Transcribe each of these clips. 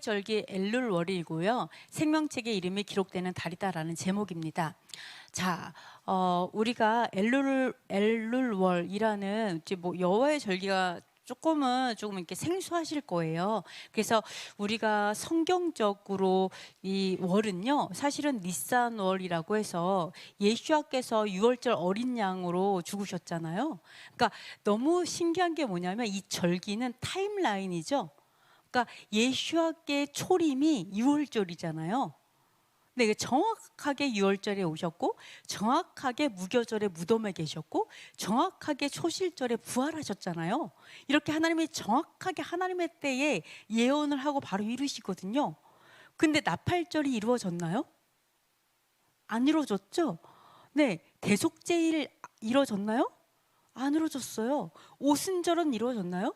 여호와의 절기 엘룰월이고요. 생명책의 이름이 기록되는 달이다라는 제목입니다. 자, 우리가 엘룰월이라는 이제 뭐 여호와의 절기가 조금 이렇게 생소하실 거예요. 그래서 우리가 성경적으로 이 월은요, 사실은 니산월이라고 해서 예수와께서 유월절 어린 양으로 죽으셨잖아요. 그러니까 너무 신기한 게 뭐냐면 이 절기는 타임라인이죠. 그러니까 예수와의 초림이 유월절이잖아요. 네, 정확하게 유월절에 오셨고, 정확하게 무교절에 무덤에 계셨고, 정확하게 초실절에 부활하셨잖아요. 이렇게 하나님이 정확하게 하나님의 때에 예언을 하고 바로 이루시거든요. 근데 나팔절이 이루어졌나요? 안 이루어졌죠? 네, 대속제일 이루어졌나요? 안 이루어졌어요. 오순절은 이루어졌나요?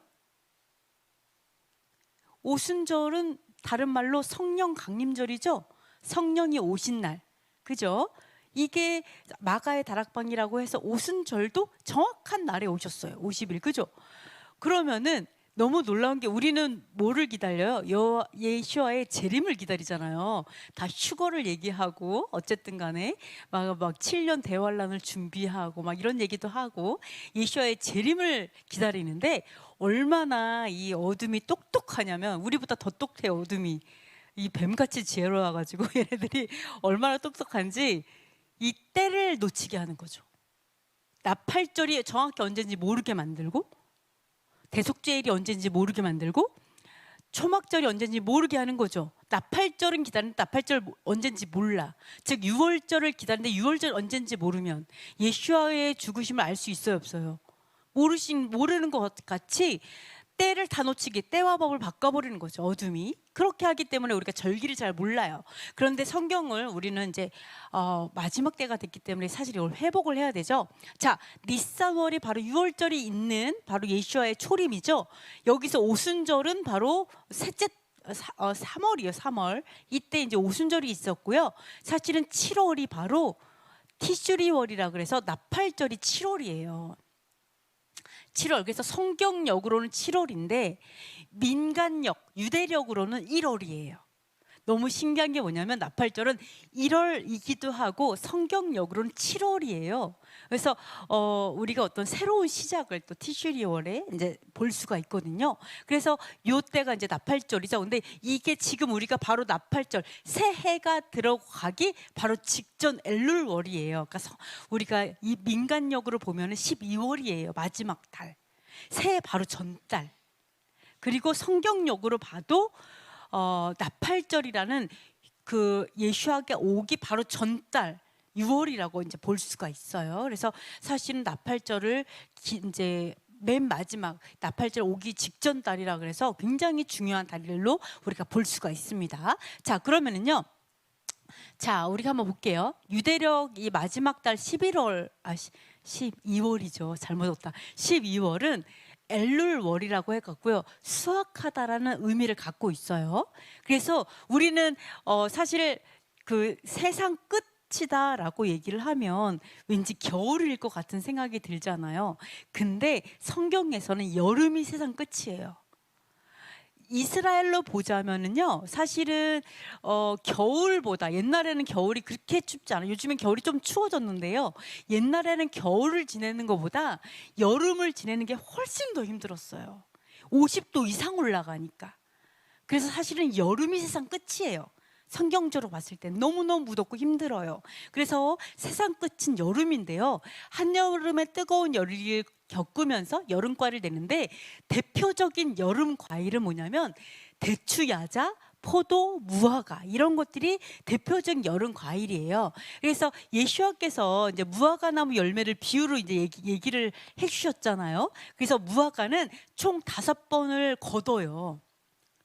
오순절은 다른 말로 성령 강림절이죠. 성령이 오신 날, 그죠? 이게 마가의 다락방이라고 해서 오순절도 정확한 날에 오셨어요. 50일, 그죠? 그러면은 너무 놀라운 게 우리는 뭐를 기다려요? 예수와의 재림을 기다리잖아요. 다 휴거를 얘기하고 어쨌든 간에 막 7년 대환란을 준비하고 막 이런 얘기도 하고 예수와의 재림을 기다리는데, 얼마나 이 어둠이 똑똑하냐면, 우리보다 더 똑똑해요. 어둠이 이 뱀같이 지혜로워가지고 얘네들이 얼마나 똑똑한지 이 때를 놓치게 하는 거죠. 나팔절이 정확히 언제인지 모르게 만들고, 대속죄일이 언제인지 모르게 만들고, 초막절이 언제인지 모르게 하는 거죠. 나팔절은 기다리는데 나팔절 언제인지 몰라. 즉 유월절을 기다리는데 유월절 언제인지 모르면 예수와의 죽으심을 알 수 있어요, 없어요? 모르는 것 같이 때를 다 놓치게, 때와 법을 바꿔버리는 거죠, 어둠이. 그렇게 하기 때문에 우리가 절기를 잘 몰라요. 그런데 성경을 우리는 이제 마지막 때가 됐기 때문에 사실 이걸 회복을 해야 되죠. 자, 니산월이 바로 유월절이 있는 바로 예수와의 초림이죠. 여기서 오순절은 바로 셋째 3월이요, 3월. 이때 이제 오순절이 있었고요. 사실은 7월이 바로 티슈리월이라 그래서 나팔절이 7월이에요. 7월. 그래서 성경역으로는 7월인데 민간역, 유대력으로는 1월이에요. 너무 신기한 게 뭐냐면 나팔절은 1월이기도 하고 성경역으로는 7월이에요. 그래서 우리가 어떤 새로운 시작을 또 티슈리월에 이제 볼 수가 있거든요. 그래서 요 때가 이제 나팔절이죠. 근데 이게 지금 우리가 바로 나팔절, 새해가 들어가기 바로 직전 엘룰월이에요. 그러니까 우리가 이 민간역으로 보면은 12월이에요. 마지막 달. 새해 바로 전달. 그리고 성경역으로 봐도 나팔절이라는 그 예수와가 오기 바로 전달 6월이라고 이제 볼 수가 있어요. 그래서 사실은 나팔절을 이제 맨 마지막 나팔절 오기 직전 달이라 그래서 굉장히 중요한 달로 우리가 볼 수가 있습니다. 자, 그러면은요. 자, 우리가 한번 볼게요. 유대력 이 마지막 달 12월이죠. 잘못했다. 12월은 엘룰월이라고 해갖고요, 수확하다라는 의미를 갖고 있어요. 그래서 우리는 사실 그 세상 끝이다라고 얘기를 하면 왠지 겨울일 것 같은 생각이 들잖아요. 근데 성경에서는 여름이 세상 끝이에요. 이스라엘로 보자면은요, 사실은 겨울보다, 옛날에는 겨울이 그렇게 춥지 않아요. 요즘엔 겨울이 좀 추워졌는데요, 옛날에는 겨울을 지내는 것보다 여름을 지내는 게 훨씬 더 힘들었어요. 50도 이상 올라가니까. 그래서 사실은 여름이 세상 끝이에요. 성경적으로 봤을 때 너무너무 무덥고 힘들어요. 그래서 세상 끝은 여름인데요, 한여름의 뜨거운 열기를 겪으면서 여름과를 내는데, 대표적인 여름 과일은 뭐냐면 대추, 야자, 포도, 무화과, 이런 것들이 대표적인 여름 과일이에요. 그래서 예수와께서 이제 무화과 나무 열매를 비유로 이제 얘기를 해주셨잖아요. 그래서 무화과는 총 5번을 거둬요.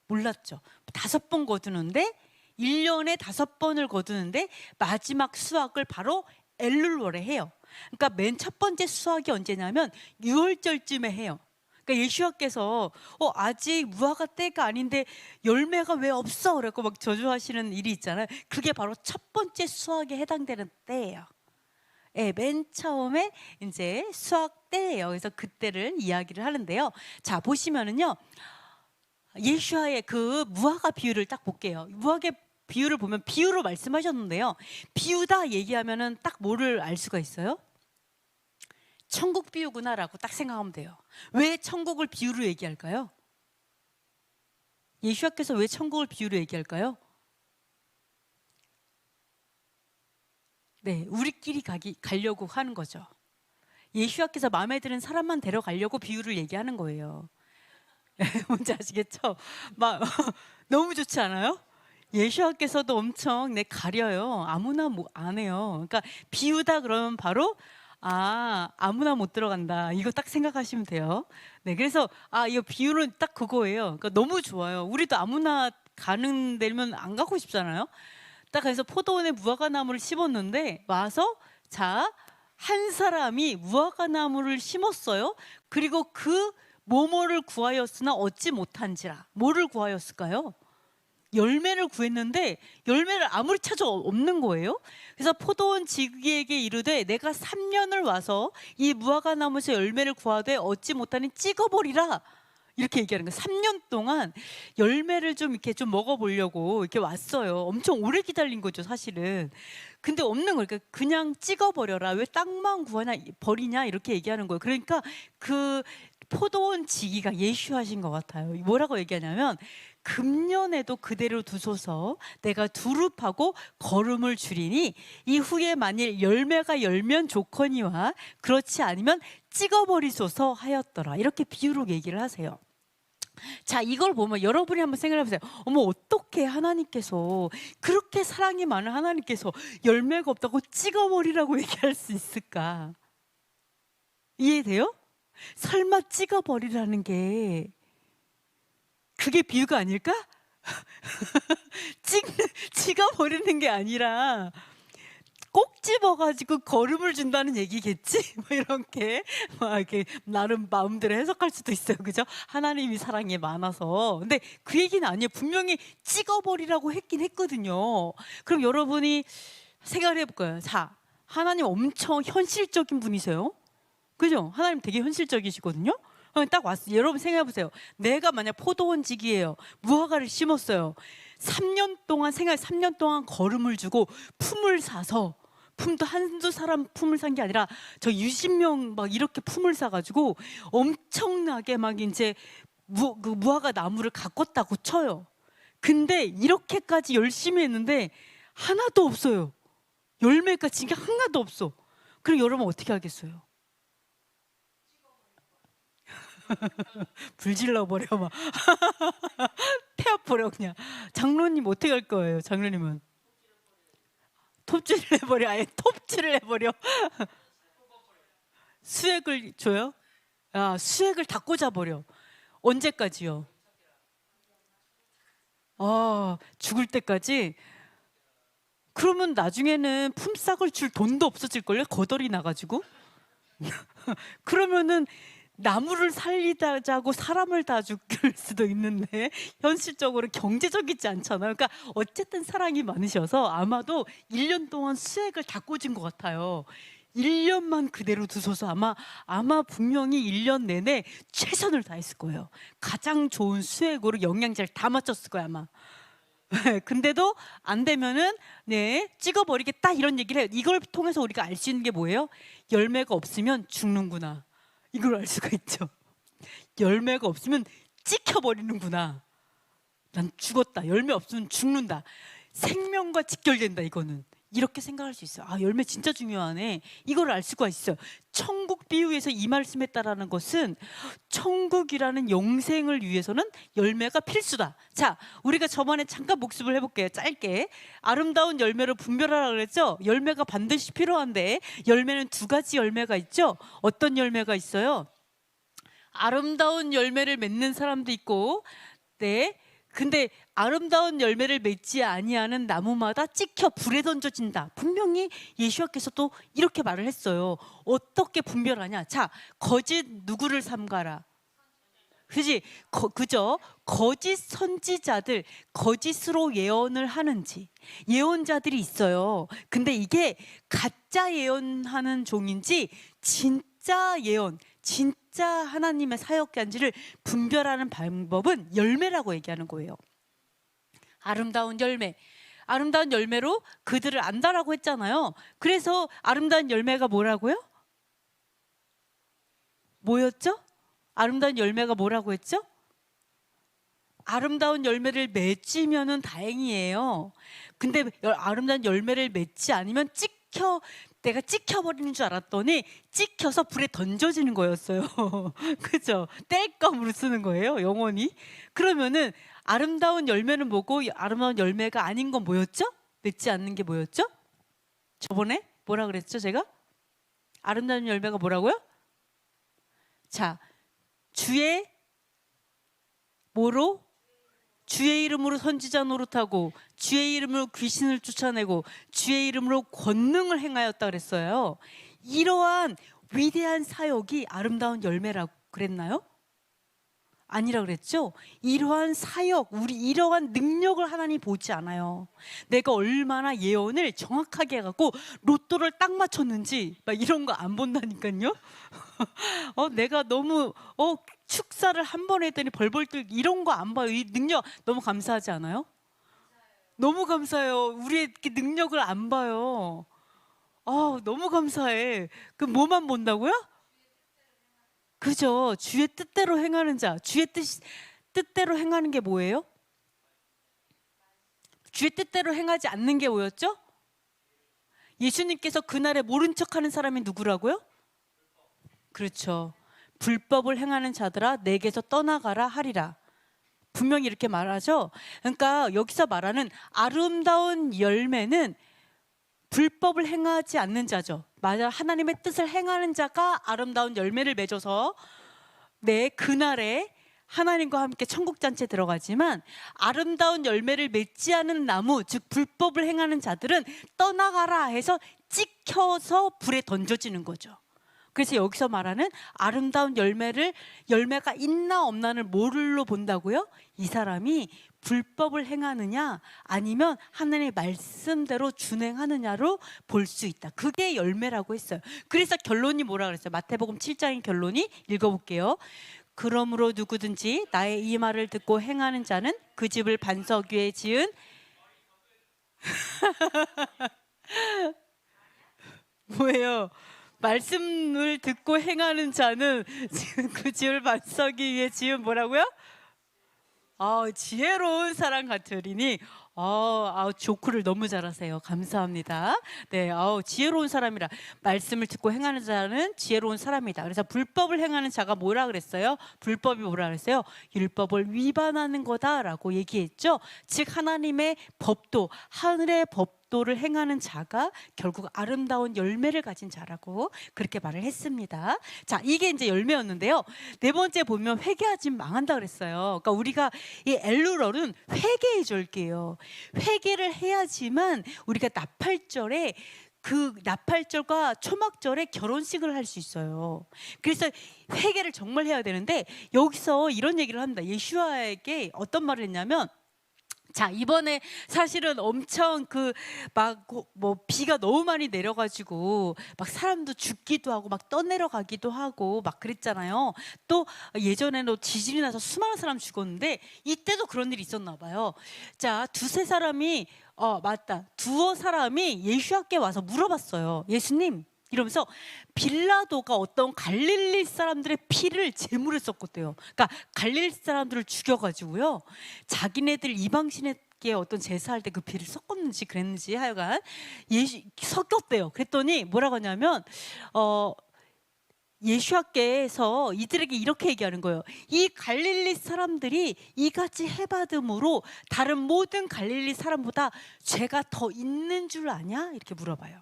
몰랐죠? 5번 거두는데 1년에 5번을 거두는데 마지막 수확을 바로 엘룰월에 해요. 그러니까 맨 첫 번째 수확이 언제냐면 6월절쯤에 해요. 그러니까 예수와께서 아직 무화과 때가 아닌데 열매가 왜 없어? 그래갖고 막 저주하시는 일이 있잖아요. 그게 바로 첫 번째 수확에 해당되는 때예요. 네, 맨 처음에 이제 수확 때예요. 그래서 그때를 이야기를 하는데요. 자, 보시면은요, 예수와의 그 무화과 비유를 딱 볼게요. 무화과 비유를 보면 비유로 말씀하셨는데요. 비유다 얘기하면은 딱 뭐를 알 수가 있어요? 천국 비유구나라고 딱 생각하면 돼요. 왜 천국을 비유로 얘기할까요? 예수와께서 왜 천국을 비유로 얘기할까요? 네, 우리끼리 가려고 하는 거죠. 예수와께서 마음에 드는 사람만 데려가려고 비유를 얘기하는 거예요. 뭔지 아시겠죠? 막 너무 좋지 않아요? 예수와께서도 엄청 가려요. 아무나 뭐 안 해요. 그러니까 비유다 그러면 바로 아무나 못 들어간다. 이거 딱 생각하시면 돼요. 네, 그래서 이거 비유는 딱 그거예요. 그러니까 너무 좋아요. 우리도 아무나 가는 데면 안 가고 싶잖아요. 딱 그래서 포도원에 무화과 나무를 심었는데 와서 한 사람이 무화과 나무를 심었어요. 그리고 그 뭐뭐를 구하였으나 얻지 못한지라. 뭐를 구하였을까요? 열매를 구했는데 열매를 아무리 찾아도 없는 거예요. 그래서 포도원 지기에게 이르되 내가 3년을 와서 이 무화과 나무에서 열매를 구하되 얻지 못하니 찍어버리라. 이렇게 얘기하는 거예요. 3년 동안 열매를 좀 이렇게 좀 먹어보려고 이렇게 왔어요. 엄청 오래 기다린 거죠, 사실은. 근데 없는 거예요. 그러니까 그냥 찍어버려라. 왜 땅만 구하냐, 버리냐 이렇게 얘기하는 거예요. 그러니까 그 포도원 지기가 예슈하신 것 같아요. 뭐라고 얘기하냐면 금년에도 그대로 두소서 내가 두릅하고 거름을 줄이니 이후에 만일 열매가 열면 좋거니와 그렇지 않으면 찍어버리소서 하였더라. 이렇게 비유로 얘기를 하세요. 자, 이걸 보면 여러분이 한번 생각해 보세요. 어머, 어떻게 하나님께서 그렇게 사랑이 많은 하나님께서 열매가 없다고 찍어버리라고 얘기할 수 있을까? 이해돼요? 설마 찍어버리라는 게 그게 비유가 아닐까? 찍어버리는 게 아니라 꼭 집어가지고 거름을 준다는 얘기겠지? 뭐 이렇게 막 이렇게 나름 마음대로 해석할 수도 있어요, 그죠? 하나님이 사랑이 많아서. 근데 그 얘기는 아니에요. 분명히 찍어버리라고 했긴 했거든요. 그럼 여러분이 생각을 해볼 거예요. 자, 하나님 엄청 현실적인 분이세요, 그죠? 하나님 되게 현실적이시거든요. 딱 왔어요. 여러분 생각해 보세요. 내가 만약 포도원 지기예요. 무화과를 심었어요. 3년 동안 거름을 주고 품을 사서, 품도 한두 사람 품을 산 게 아니라 저 60명 막 이렇게 품을 사가지고 엄청나게 막 이제 그 무화과 나무를 가꿨다고 쳐요. 근데 이렇게까지 열심히 했는데 하나도 없어요. 열매가 진짜 하나도 없어. 그럼 여러분 어떻게 하겠어요? 불질러 버려 막 태워버려 그냥. 장로님 어떻게 할 거예요? 장로님은 톱질을 해버려. 아예 톱질을 해버려. 수액을 줘요? 수액을 다 꽂아버려. 언제까지요? 죽을 때까지? 그러면 나중에는 품삯을 줄 돈도 없어질걸요? 거덜이 나가지고. 그러면은 나무를 살리자고 사람을 다 죽일 수도 있는데 현실적으로 경제적이지 않잖아요. 그러니까 어쨌든 사랑이 많으셔서 아마도 1년 동안 수액을 다 꽂은 것 같아요. 1년만 그대로 두셔서 아마 분명히 1년 내내 최선을 다했을 거예요. 가장 좋은 수액으로 영양제를 다 맞췄을 거예요, 아마. 근데도 안 되면은 찍어버리겠다 이런 얘기를 해요. 이걸 통해서 우리가 알 수 있는 게 뭐예요? 열매가 없으면 죽는구나. 이걸 알 수가 있죠. 열매가 없으면 찍혀버리는구나. 난 죽었다. 열매 없으면 죽는다. 생명과 직결된다. 이거는 이렇게 생각할 수 있어요. 열매 진짜 중요하네. 이걸 알 수가 있어요. 천국 비유에서 이 말씀했다라는 것은 천국이라는 영생을 위해서는 열매가 필수다. 자, 우리가 저번에 잠깐 복습을 해볼게요. 짧게. 아름다운 열매로 분별하라 그랬죠. 열매가 반드시 필요한데 열매는 두 가지 열매가 있죠. 어떤 열매가 있어요? 아름다운 열매를 맺는 사람도 있고, 근데 아름다운 열매를 맺지 아니하는 나무마다 찍혀 불에 던져진다. 분명히 예수와께서도 이렇게 말을 했어요. 어떻게 분별하냐? 자, 거짓 누구를 삼가라? 그지? 그죠? 거짓 선지자들, 거짓으로 예언을 하는지. 예언자들이 있어요. 근데 이게 가짜 예언하는 종인지 진짜 예언, 진짜 진짜 하나님의 사역자인지를 분별하는 방법은 열매라고 얘기하는 거예요. 아름다운 열매. 아름다운 열매로 그들을 안다라고 했잖아요. 그래서 아름다운 열매가 뭐라고요? 뭐였죠? 아름다운 열매가 뭐라고 했죠? 아름다운 열매를 맺으면은 다행이에요. 근데 아름다운 열매를 맺지 않으면 내가 찍혀버리는 줄 알았더니 찍혀서 불에 던져지는 거였어요. 그죠? 땔감으로 쓰는 거예요, 영원히. 그러면은 아름다운 열매는 뭐고 아름다운 열매가 아닌 건 뭐였죠? 맺지 않는 게 뭐였죠? 저번에 뭐라 그랬죠, 제가? 아름다운 열매가 뭐라고요? 자, 주의 뭐로? 주의 이름으로 선지자 노릇하고 주의 이름으로 귀신을 쫓아내고 주의 이름으로 권능을 행하였다 그랬어요. 이러한 위대한 사역이 아름다운 열매라고 그랬나요? 아니라 그랬죠? 이러한 사역, 이러한 능력을 하나님 보지 않아요. 내가 얼마나 예언을 정확하게 해갖고 로또를 딱 맞췄는지 막 이런 거 안 본다니까요. 내가 너무 축사를 한 번 했더니 벌벌 떨기 이런 거 안 봐요. 이 능력 너무 감사하지 않아요? 너무 감사해요. 우리의 능력을 안 봐요. 너무 감사해. 그럼 뭐만 본다고요? 그죠? 주의 뜻대로 행하는 자. 주의 뜻대로 행하는 게 뭐예요? 주의 뜻대로 행하지 않는 게 뭐였죠? 예수님께서 그날에 모른 척하는 사람이 누구라고요? 그렇죠. 불법을 행하는 자들아 내게서 떠나가라 하리라. 분명히 이렇게 말하죠. 그러니까 여기서 말하는 아름다운 열매는 불법을 행하지 않는 자죠. 맞아, 하나님의 뜻을 행하는 자가 아름다운 열매를 맺어서 그날에 하나님과 함께 천국잔치에 들어가지만, 아름다운 열매를 맺지 않은 나무, 즉 불법을 행하는 자들은 떠나가라 해서 찍혀서 불에 던져지는 거죠. 그래서 여기서 말하는 아름다운 열매가 있나 없나를 뭘로 본다고요? 이 사람이 불법을 행하느냐 아니면 하나님의 말씀대로 준행하느냐로 볼 수 있다. 그게 열매라고 했어요. 그래서 결론이 뭐라 그랬어요? 마태복음 7장의 결론이 읽어볼게요. 그러므로 누구든지 나의 이 말을 듣고 행하는 자는 그 집을 반석 위에 지은 뭐예요? 말씀을 듣고 행하는 자는 그 집을 반석 위에 지은 뭐라고요? 지혜로운 사람 같으리니. 조크를 너무 잘하세요. 감사합니다. 네, 지혜로운 사람이라. 말씀을 듣고 행하는 자는 지혜로운 사람이다. 그래서 불법을 행하는 자가 뭐라 그랬어요? 불법이 뭐라 그랬어요? 율법을 위반하는 거다라고 얘기했죠. 즉 하나님의 법도, 하늘의 법도를 행하는 자가 결국 아름다운 열매를 가진 자라고 그렇게 말을 했습니다. 자, 이게 이제 열매였는데요. 네 번째 보면 회개하지 망한다 그랬어요. 그러니까 우리가 이 엘루럴은 회개의 절기예요. 회개를 해야지만 우리가 나팔절에 그 나팔절과 초막절에 결혼식을 할 수 있어요. 그래서 회개를 정말 해야 되는데 여기서 이런 얘기를 합니다. 예수아에게 어떤 말을 했냐면, 자, 이번에 사실은 엄청 비가 너무 많이 내려가지고 막 사람도 죽기도 하고 막 떠내려가기도 하고 막 그랬잖아요. 또 예전에는 지진이 나서 수많은 사람 죽었는데 이때도 그런 일이 있었나 봐요. 자, 두어 사람이 예수께 와서 물어봤어요. 예수님, 이러면서 빌라도가 어떤 갈릴리 사람들의 피를 제물에 썼거든요. 그러니까 갈릴리 사람들을 죽여가지고요, 자기네들 이방신에게 어떤 제사할 때 그 피를 섞었는지 그랬는지 하여간 섞였대요. 그랬더니 뭐라고 하냐면 예수께서 이들에게 이렇게 얘기하는 거예요. 이 갈릴리 사람들이 이같이 해받음으로 다른 모든 갈릴리 사람보다 죄가 더 있는 줄 아냐? 이렇게 물어봐요.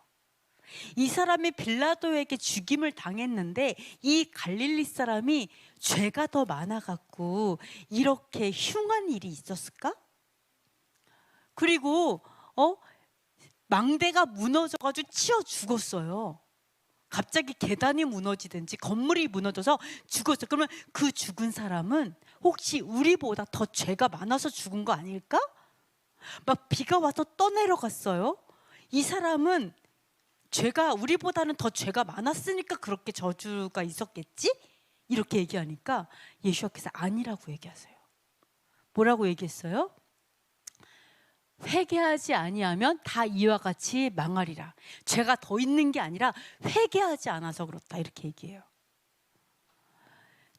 이 사람이 빌라도에게 죽임을 당했는데 이 갈릴리 사람이 죄가 더 많아갖고 이렇게 흉한 일이 있었을까? 그리고 망대가 무너져가지고 치여 죽었어요. 갑자기 계단이 무너지든지 건물이 무너져서 죽었어요. 그러면 그 죽은 사람은 혹시 우리보다 더 죄가 많아서 죽은 거 아닐까? 막 비가 와서 떠내려갔어요. 이 사람은 죄가 우리보다는 더 죄가 많았으니까 그렇게 저주가 있었겠지? 이렇게 얘기하니까 예수께서 아니라고 얘기하세요. 뭐라고 얘기했어요? 회개하지 아니하면 다 이와 같이 망하리라. 죄가 더 있는 게 아니라 회개하지 않아서 그렇다, 이렇게 얘기해요.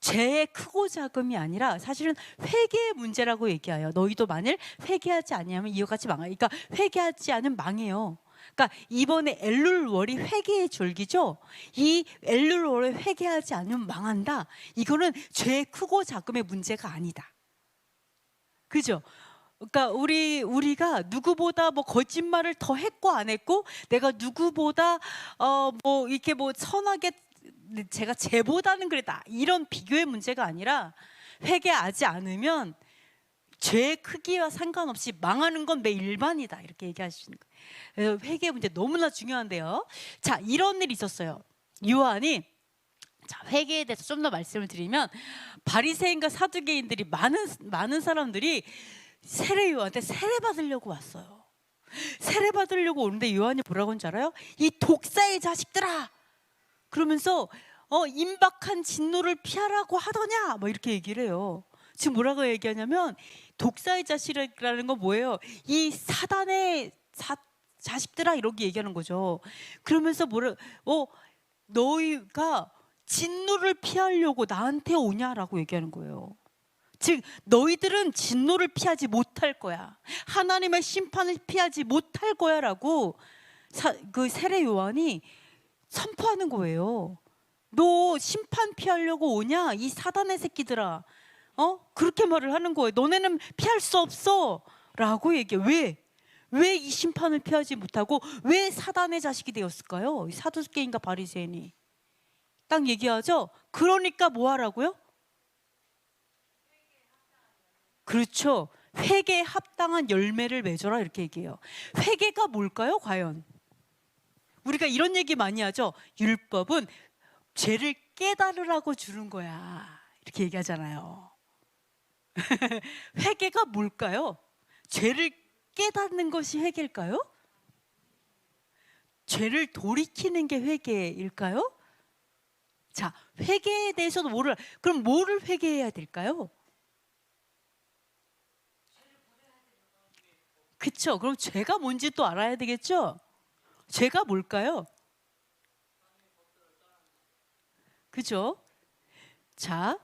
죄의 크고 작음이 아니라 사실은 회개의 문제라고 얘기해요. 너희도 만일 회개하지 아니하면 이와 같이 망하리라. 그러니까 회개하지 않으면 망해요. 그러니까 이번에 엘룰월이 회개의 절기죠. 이 엘룰월에 회개하지 않으면 망한다. 이거는 죄의 크고 작음의 문제가 아니다. 그죠? 그러니까 우리가 누구보다 뭐 거짓말을 더 했고 안 했고, 내가 누구보다 뭐 이렇게 뭐 선하게 제가 쟤보다는 그랬다, 이런 비교의 문제가 아니라 회개하지 않으면 죄의 크기와 상관없이 망하는 건 매 일반이다, 이렇게 얘기하시는 거예요. 회개 문제 너무나 중요한데요. 자, 이런 일이 있었어요. 요한이, 자, 회개에 대해서 좀 더 말씀을 드리면, 바리새인과 사두개인들이 많은 사람들이 세례 요한한테 세례 받으려고 왔어요. 세례 받으려고 오는데 요한이 뭐라고 하는지 알아요? 이 독사의 자식들아, 그러면서 임박한 진노를 피하라고 하더냐, 뭐 이렇게 얘기를 해요. 지금 뭐라고 얘기하냐면, 독사의 자식이라는 건 뭐예요? 이 사단의 자식들아, 이렇게 얘기하는 거죠. 그러면서 너희가 진노를 피하려고 나한테 오냐라고 얘기하는 거예요. 즉 너희들은 진노를 피하지 못할 거야, 하나님의 심판을 피하지 못할 거야 라고 그 세례 요한이 선포하는 거예요. 너 심판 피하려고 오냐, 이 사단의 새끼들아, 그렇게 말을 하는 거예요. 너네는 피할 수 없어 라고 얘기해. 왜 이 심판을 피하지 못하고 왜 사단의 자식이 되었을까요? 사두개인과 바리새인이 딱 얘기하죠. 그러니까 뭐 하라고요? 그렇죠. 회개에 합당한 열매를 맺어라, 이렇게 얘기해요. 회개가 뭘까요, 과연? 우리가 이런 얘기 많이 하죠. 율법은 죄를 깨달으라고 주는 거야, 이렇게 얘기하잖아요. 회개가 뭘까요? 죄를 깨닫는 것이 회개일까요? 죄를 돌이키는 게 회개일까요? 자, 회개에 대해서도 그럼 뭐를 회개해야 될까요? 그쵸? 그럼 죄가 뭔지 또 알아야 되겠죠? 죄가 뭘까요? 그죠? 자,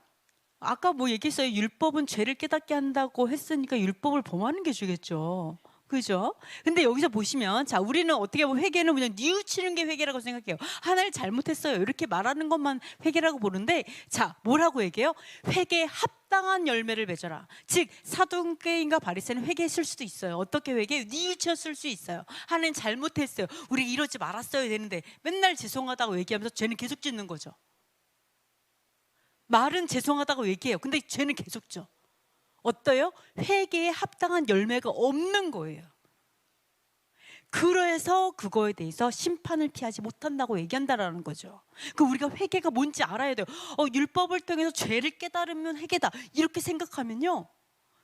아까 뭐 얘기했어요. 율법은 죄를 깨닫게 한다고 했으니까 율법을 범하는 게 죄겠죠. 그죠? 근데 여기서 보시면, 자, 우리는 어떻게 보면 회개는 그냥 뉘우치는 게 회개라고 생각해요. 하나를 잘못했어요, 이렇게 말하는 것만 회개라고 보는데, 자, 뭐라고 얘기해요? 회개에 합당한 열매를 맺어라. 즉 사두개인과 바리새인은 회개했을 수도 있어요. 어떻게 회개해요? 뉘우쳤을 수 있어요. 하나님 잘못했어요, 우리 이러지 말았어야 되는데, 맨날 죄송하다고 얘기하면서 죄는 계속 짓는 거죠. 말은 죄송하다고 얘기해요. 근데 죄는 계속 져. 어때요? 회개에 합당한 열매가 없는 거예요. 그래서 그거에 대해서 심판을 피하지 못한다고 얘기한다라는 거죠. 그 우리가 회개가 뭔지 알아야 돼요. 율법을 통해서 죄를 깨달으면 회개다, 이렇게 생각하면요,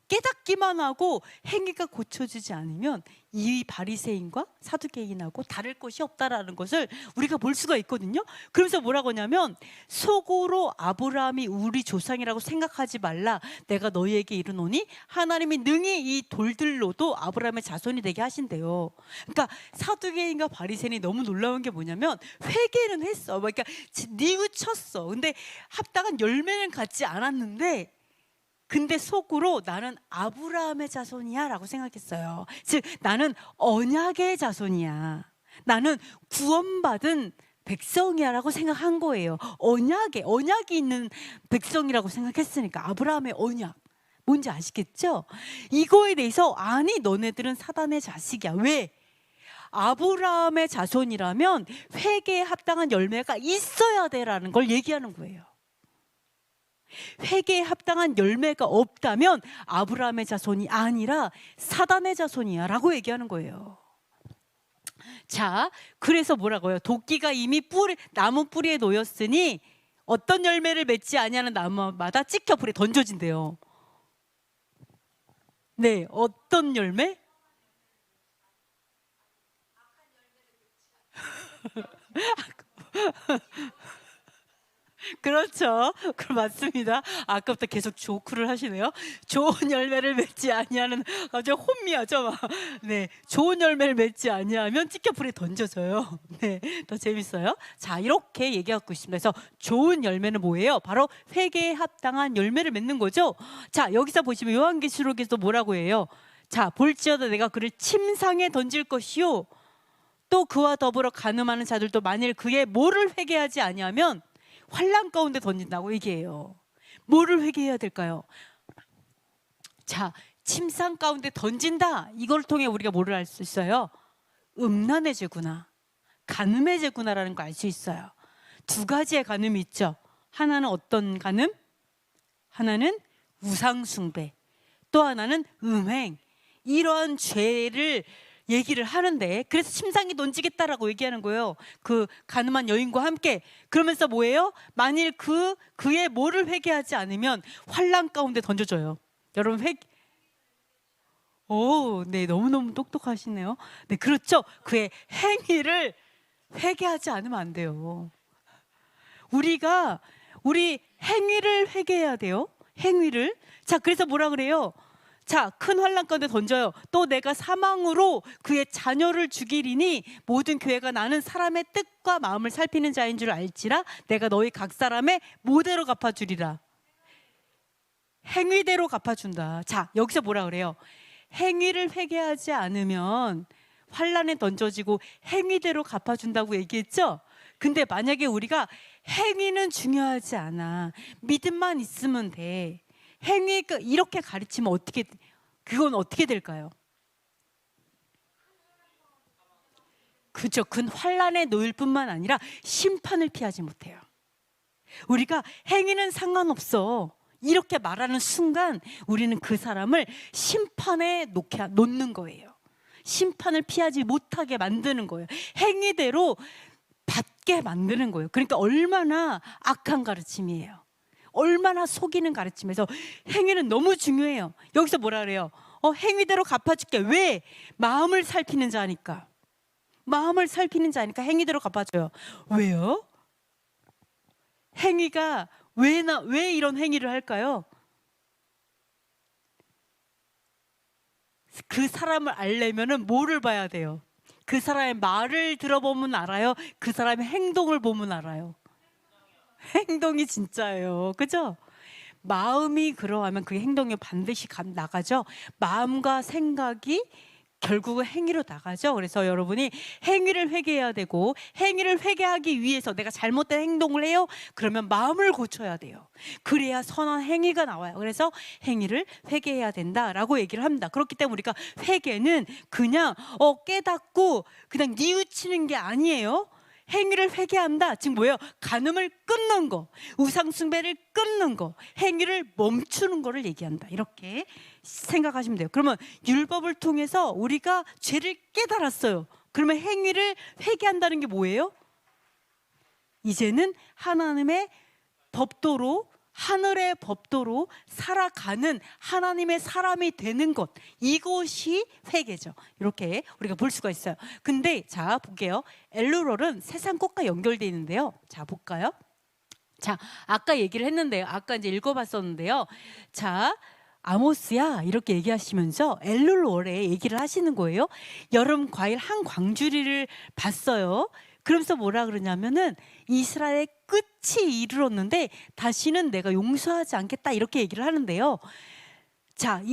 깨닫기만 하고 행위가 고쳐지지 않으면 이 바리새인과 사두개인하고 다를 것이 없다라는 것을 우리가 볼 수가 있거든요. 그러면서 뭐라고 하냐면, 속으로 아브라함이 우리 조상이라고 생각하지 말라. 내가 너희에게 이르노니 하나님이 능히 이 돌들로도 아브라함의 자손이 되게 하신대요. 그러니까 사두개인과 바리새인이 너무 놀라운 게 뭐냐면, 회개는 했어, 그러니까 뉘우쳤어. 근데 합당한 열매는 갖지 않았는데, 근데 속으로 나는 아브라함의 자손이야 라고 생각했어요. 즉 나는 언약의 자손이야, 나는 구원받은 백성이야 라고 생각한 거예요. 언약이 있는 백성이라고 생각했으니까. 아브라함의 언약 뭔지 아시겠죠? 이거에 대해서, 아니 너네들은 사단의 자식이야. 왜? 아브라함의 자손이라면 회개에 합당한 열매가 있어야 돼라는 걸 얘기하는 거예요. 회개에 합당한 열매가 없다면 아브라함의 자손이 아니라 사단의 자손이야 라고 얘기하는 거예요. 자, 그래서 뭐라고요? 도끼가 이미 나무 뿌리에 놓였으니 어떤 열매를 맺지 아니하는 나무마다 찍혀 불에 던져진대요. 네, 어떤 열매? 그렇죠. 그 맞습니다. 아까부터 계속 조크를 하시네요. 좋은 열매를 맺지 아니하는 아주 혼미하죠. 막. 네, 좋은 열매를 맺지 아니하면 찌꺼풀에 던져져요. 네, 더 재밌어요. 자, 이렇게 얘기하고 있습니다. 그래서 좋은 열매는 뭐예요? 바로 회개에 합당한 열매를 맺는 거죠. 자, 여기서 보시면 요한계시록에서 뭐라고 해요? 자, 볼지어다 내가 그를 침상에 던질 것이요. 또 그와 더불어 간음하는 자들도 만일 그의 뭐를 회개하지 아니하면 환난 가운데 던진다고 얘기해요. 뭐를 회개해야 될까요? 자, 침상 가운데 던진다. 이걸 통해 우리가 뭐를 알 수 있어요? 음란의 죄구나, 간음의 죄구나라는 거 알 수 있어요. 두 가지의 간음이 있죠. 하나는 어떤 간음? 하나는 우상숭배, 또 하나는 음행. 이러한 죄를 얘기를 하는데, 그래서 침상에 던지겠다라고 얘기하는 거예요. 그 가늠한 여인과 함께. 그러면서 뭐예요? 만일 그의 뭐를 회개하지 않으면 환난 가운데 던져줘요. 여러분 네, 너무너무 똑똑하시네요. 네, 그렇죠. 그의 행위를 회개하지 않으면 안 돼요. 우리 행위를 회개해야 돼요. 행위를. 자, 그래서 뭐라 그래요? 자, 큰 환난 가운데 던져요. 또 내가 사망으로 그의 자녀를 죽이리니 모든 교회가 나는 사람의 뜻과 마음을 살피는 자인 줄 알지라 내가 너희 각 사람의 모대로 갚아주리라. 행위대로 갚아준다. 자, 여기서 뭐라 그래요? 행위를 회개하지 않으면 환난에 던져지고 행위대로 갚아준다고 얘기했죠? 근데 만약에 우리가 행위는 중요하지 않아, 믿음만 있으면 돼, 행위 이렇게 가르치면 그건 어떻게 될까요? 그죠. 그 환난에 놓일 뿐만 아니라 심판을 피하지 못해요. 우리가 행위는 상관없어 이렇게 말하는 순간 우리는 그 사람을 심판에 놓는 거예요. 심판을 피하지 못하게 만드는 거예요. 행위대로 받게 만드는 거예요. 그러니까 얼마나 악한 가르침이에요. 얼마나 속이는 가르침에서 행위는 너무 중요해요. 여기서 뭐라 그래요? 행위대로 갚아줄게. 왜? 마음을 살피는 자니까. 마음을 살피는 자니까 행위대로 갚아줘요. 왜요? 행위가 왜 이런 행위를 할까요? 그 사람을 알려면은 뭐를 봐야 돼요? 그 사람의 말을 들어보면 알아요? 그 사람의 행동을 보면 알아요? 행동이 진짜예요. 그죠? 마음이 그러하면 그 행동이 반드시 나가죠. 마음과 생각이 결국은 행위로 나가죠. 그래서 여러분이 행위를 회개해야 되고, 행위를 회개하기 위해서 내가 잘못된 행동을 해요. 그러면 마음을 고쳐야 돼요. 그래야 선한 행위가 나와요. 그래서 행위를 회개해야 된다라고 얘기를 합니다. 그렇기 때문에 우리가 회개는 그냥 깨닫고 그냥 뉘우치는 게 아니에요. 행위를 회개한다. 지금 뭐예요? 간음을 끊는 거, 우상숭배를 끊는 거, 행위를 멈추는 거를 얘기한다. 이렇게 생각하시면 돼요. 그러면 율법을 통해서 우리가 죄를 깨달았어요. 그러면 행위를 회개한다는 게 뭐예요? 이제는 하나님의 법도로, 하늘의 법도로 살아가는 하나님의 사람이 되는 것, 이것이 회개죠. 이렇게 우리가 볼 수가 있어요. 근데 자, 볼게요. 엘루롤은 세상 것과 연결되어 있는데요. 자, 볼까요? 자, 아까 얘기를 했는데요. 아까 이제 읽어봤었는데요. 자, 아모스야 이렇게 얘기하시면서 엘룰월에 얘기를 하시는 거예요. 여름 과일 한 광주리를 봤어요. 그러면서 뭐라 그러냐면은 이스라엘의 끝이 이르렀는데 다시는 내가 용서하지 않겠다 이렇게 얘기를 하는데요. 자,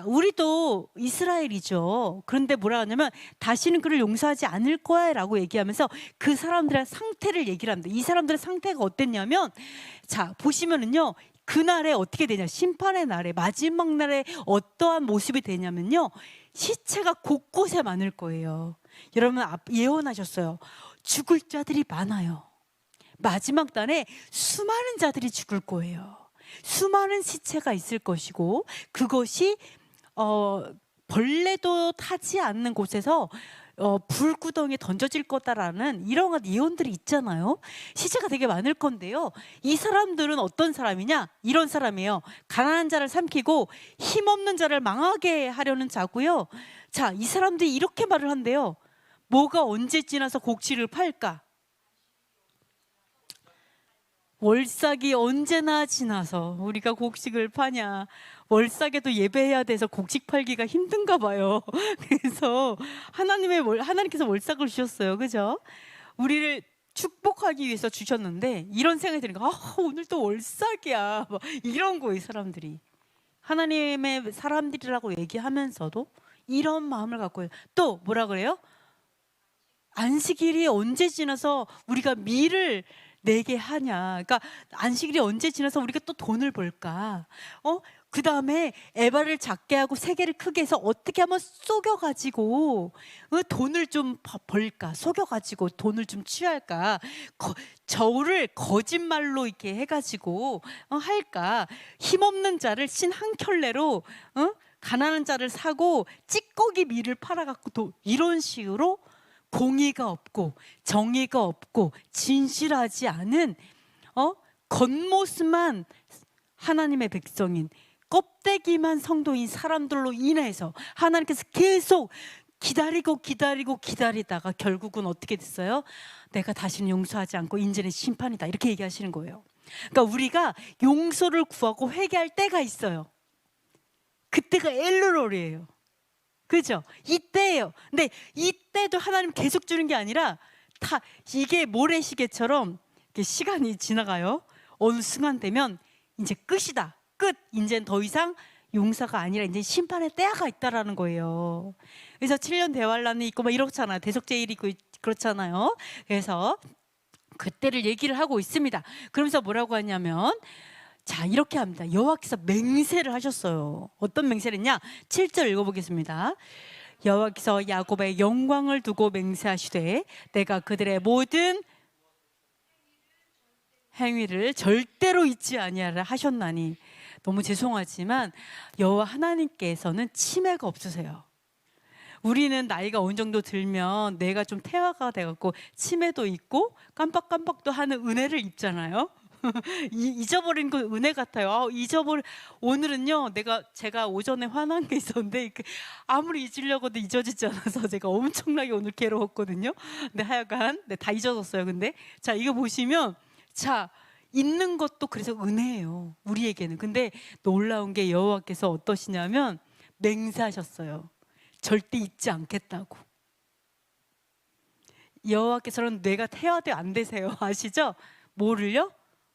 우리도 이스라엘이죠. 그런데 뭐라 하냐면 다시는 그를 용서하지 않을 거야 라고 얘기하면서 그 사람들의 상태를 얘기를 합니다. 이 사람들의 상태가 어땠냐면, 자, 보시면은요, 그날에 어떻게 되냐, 심판의 날에, 마지막 날에 어떠한 모습이 되냐면요, 시체가 곳곳에 많을 거예요. 여러분 예언하셨어요. 죽을 자들이 많아요. 마지막 날에 수많은 자들이 죽을 거예요. 수많은 시체가 있을 것이고, 그것이 벌레도 타지 않는 곳에서 불구덩이에 던져질 거다라는 이런 예언들이 있잖아요. 시체가 되게 많을 건데요, 이 사람들은 어떤 사람이냐? 이런 사람이에요. 가난한 자를 삼키고 힘없는 자를 망하게 하려는 자고요. 자, 이 사람들이 이렇게 말을 한대요. 뭐가 언제 지나서 곡식을 팔까? 월삭이 언제나 지나서 우리가 곡식을 파냐. 월삭에도 예배해야 돼서 곡식 팔기가 힘든가 봐요. 그래서 하나님께서 월삭을 주셨어요. 그죠? 우리를 축복하기 위해서 주셨는데 이런 생각이 드는 거야. 오늘 또 월삭이야. 막 이런 거예요, 사람들이. 하나님의 사람들이라고 얘기하면서도 이런 마음을 갖고 또 뭐라 그래요? 안식일이 언제 지나서 우리가 밀을 내게 하냐. 그러니까 안식일이 언제 지나서 우리가 또 돈을 벌까? 그 다음에 에바를 작게 하고 세계를 크게 해서 어떻게 하면 속여가지고 돈을 좀 벌까? 속여가지고 돈을 좀 취할까? 저울을 거짓말로 이렇게 해가지고 할까? 힘없는 자를 신 한 켤레로 가난한 자를 사고 찌꺼기 밀을 팔아갖고 이런 식으로 공의가 없고 정의가 없고 진실하지 않은 겉모습만 하나님의 백성인 껍데기만 성도인 사람들로 인해서 하나님께서 계속 기다리다가 결국은 어떻게 됐어요? 내가 다시는 용서하지 않고 이제는 심판이다 이렇게 얘기하시는 거예요. 그러니까 우리가 용서를 구하고 회개할 때가 있어요. 그때가 엘르롤이에요. 그죠? 이때예요. 근데 이때도 하나님 계속 주는 게 아니라 이게 모래시계처럼 시간이 지나가요. 어느 순간 되면 이제 끝이다. 끝. 이제는 더 이상 용서가 아니라 이제 심판의 때가 있다라는 거예요. 그래서 7년 대환란이 있고 막 이렇잖아요. 대속죄일이 있고 그렇잖아요. 그래서 그때를 얘기를 하고 있습니다. 그러면서 뭐라고 하냐면 자, 이렇게 합니다. 여호와께서 맹세를 하셨어요. 어떤 맹세를 했냐? 7절 읽어보겠습니다. 여호와께서 야곱의 영광을 두고 맹세하시되 내가 그들의 모든 행위를 절대로 잊지 아니하라 하셨나니. 너무 죄송하지만 여호와 하나님께서는 치매가 없으세요. 우리는 나이가 어느 정도 들면 내가 좀 태화가 돼갖고 치매도 있고 깜빡깜빡도 하는 은혜를 입잖아요. 잊어버린 건 은혜 같아요. 오늘은요, 제가 오전에 화난 게 있었는데 아무리 잊으려고도 잊어지지 않아서 제가 엄청나게 오늘 괴로웠거든요. 근데 하여간 다 잊어졌어요. 근데 자, 이거 보시면 자, 잊는 것도 그래서 은혜예요, 우리에게는. 근데 놀라운 게 여호와께서 어떠시냐면 맹세하셨어요. 절대 잊지 않겠다고. 여호와께서는 뇌가 태화돼 안 되세요. 아시죠? 뭐를요?